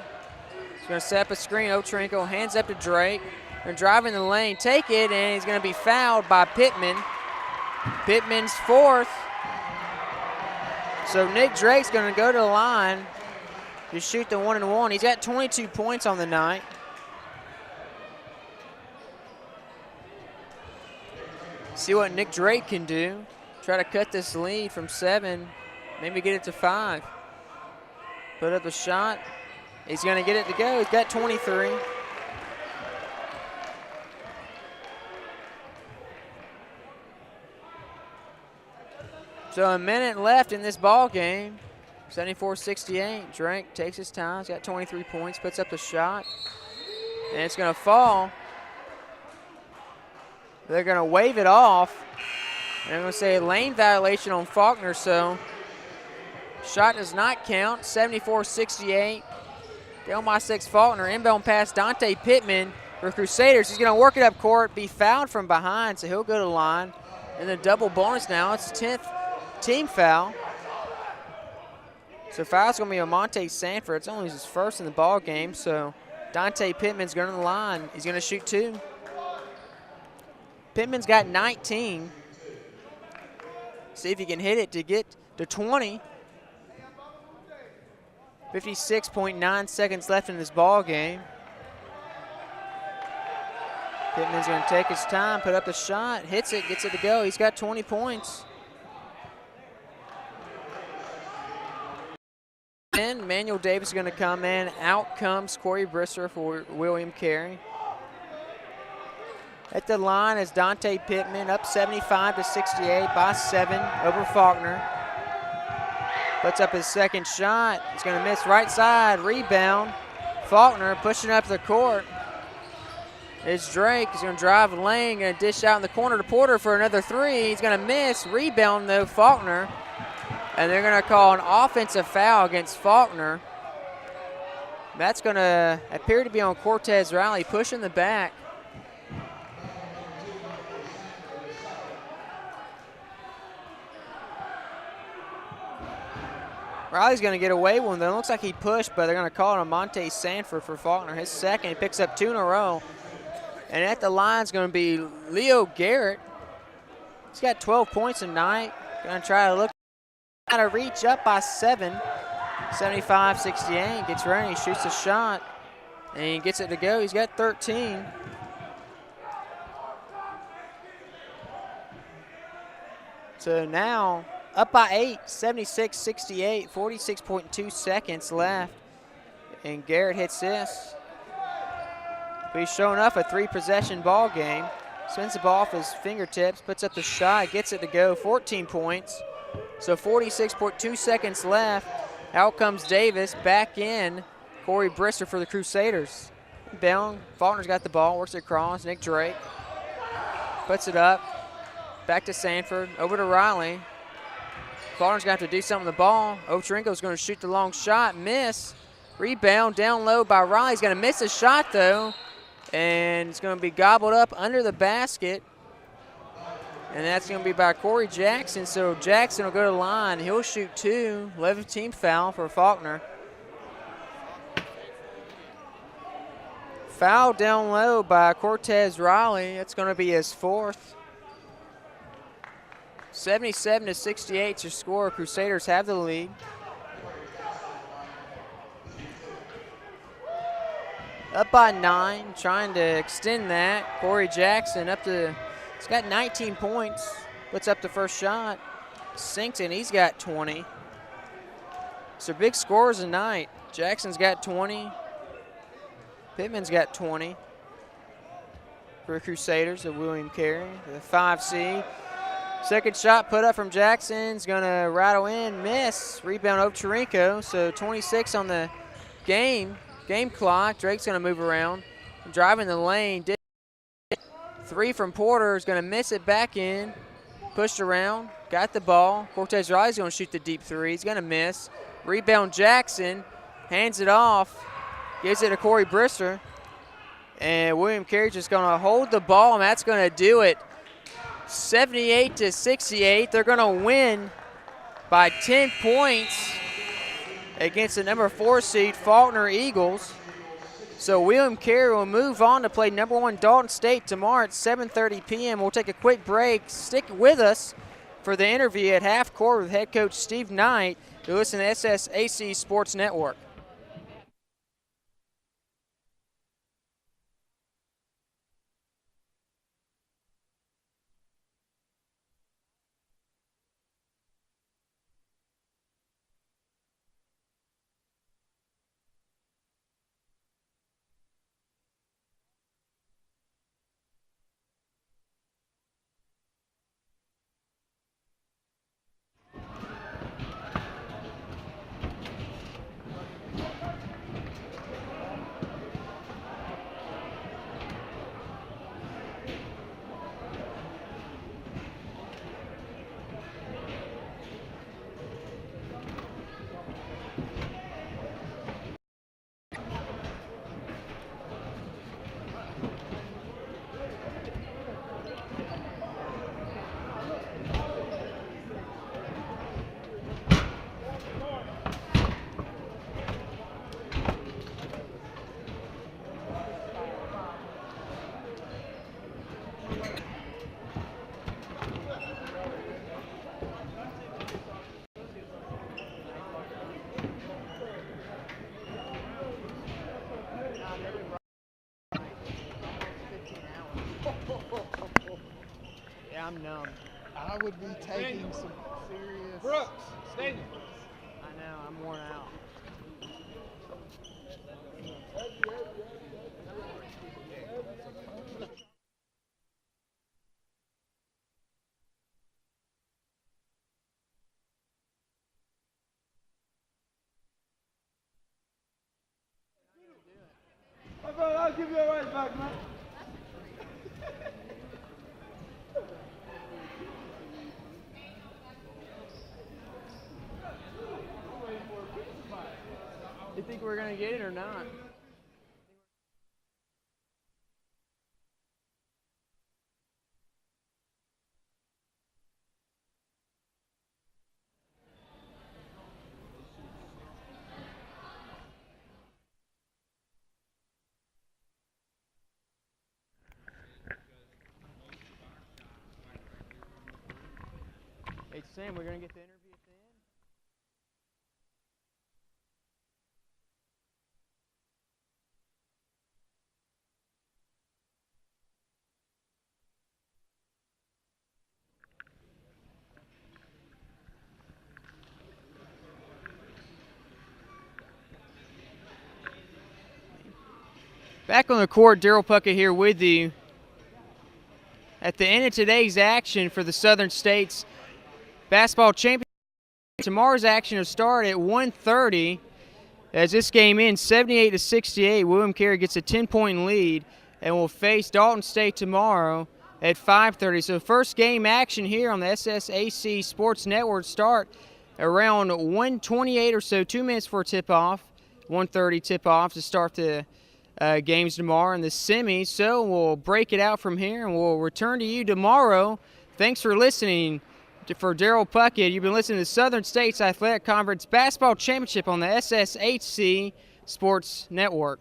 He's going to set up a screen. Ochorinco hands up to Drake. They're driving the lane. Take it, and he's going to be fouled by Pittman. Pittman's 4th. So Nick Drake's going to go to the line to shoot the 1-and-1. He's got 22 points on the night. See what Nick Drake can do. Try to cut this lead from 7, maybe get it to 5. Put up a shot. He's going to get it to go. He's got 23. So a minute left in this ball game. 74-68. Drake takes his time. He's got 23 points. Puts up the shot. And it's going to fall. They're going to wave it off. And I'm going to say a lane violation on Faulkner, so shot does not count. 74-68. Down by 6 Faulkner. Inbound pass Dante Pittman for Crusaders. He's going to work it up court, be fouled from behind, so he'll go to the line. And then double bonus now. It's 10th team foul. So foul's going to be on Monte Sanford. It's only his first in the ball game, so Dante Pittman's going to the line. He's going to shoot 2. Pittman's got 19. See if he can hit it to get to 20. 56.9 seconds left in this ball game. Pittman's going to take his time, put up the shot, hits it, gets it to go. He's got 20 points. And Manuel Davis is going to come in. Out comes Corey Brister for William Carey. At the line is Dante Pittman, up 75-68 by 7 over Faulkner. Puts up his second shot. He's going to miss right side. Rebound. Faulkner pushing up the court. It's Drake. He's going to drive the lane. Going to dish out in the corner to Porter for another 3. He's going to miss. Rebound, though, Faulkner. And they're going to call an offensive foul against Faulkner. That's going to appear to be on Cortez Riley, pushing the back. Riley's going to get away with one, though. It looks like he pushed, but they're going to call it on Monte Sanford for Faulkner. His second. He picks up 2 in a row. And at the line is going to be Leo Garrett. He's got 12 points tonight. Going to try to look. Got to reach up by 7. 75-68. Gets ready. Shoots a shot. And he gets it to go. He's got 13. So now up by 8, 76-68, 46.2 seconds left. And Garrett hits this. But he's showing up a 3-possession ball game. Spins the ball off his fingertips, puts up the shot, gets it to go, 14 points. So 46.2 seconds left. Out comes Davis, back in. Corey Brister for the Crusaders. Down, Faulkner's got the ball, works it across. Nick Drake puts it up. Back to Sanford, over to Riley. Faulkner's going to have to do something with the ball. Ochorinco's going to shoot the long shot, miss. Rebound down low by Riley. He's going to miss a shot, though. And it's going to be gobbled up under the basket. And that's going to be by Corey Jackson. So Jackson will go to the line. He'll shoot 2. 11th team foul for Faulkner. Foul down low by Cortez Riley. That's going to be his 4th. 77-68 to score. Crusaders have the lead. Up by 9, trying to extend that. Corey Jackson up to, he's got 19 points. Puts up the first shot. Sinks it, he's got 20. So big scores tonight. Jackson's got 20. Pittman's got 20. For Crusaders of William Carey, the 5 seed. Second shot put up from Jackson's going to rattle in, miss. Rebound Ochorinco, so 26 on the game clock. Drake's going to move around. Driving the lane. 3 from Porter is going to miss it back in. Pushed around, got the ball. Cortez Riley's going to shoot the deep 3. He's going to miss. Rebound Jackson, hands it off. Gives it to Corey Brister. And William Carey's just going to hold the ball, and that's going to do it. 78-68. They're going to win by 10 points against the number 4 seed Faulkner Eagles. So William Carey will move on to play number 1 Dalton State tomorrow at 7:30 p.m. We'll take a quick break. Stick with us for the interview at half court with head coach Steve Knight. You listen to SSAC Sports Network. Yeah, I'm numb. I would be taking some serious. Brooks, Daniel. I know, I'm worn out. I'll give you a right back, man. You think we're going to get it or not? Hey, Sam, we're going to get the interview at the end? Back on the court, Daryl Puckett here with you. At the end of today's action for the Southern States Basketball Championship, tomorrow's action will start at 1:30. As this game ends 78-68, William Carey gets a 10-point lead and will face Dalton State tomorrow at 5:30. So first game action here on the SSAC Sports Network start around 1:28 or so, 2 minutes for tip-off. 1:30 tip-off to start the games tomorrow in the semis. So we'll break it out from here and we'll return to you tomorrow. Thanks for listening. For Daryl Puckett, you've been listening to the Southern States Athletic Conference Basketball Championship on the SSHC Sports Network.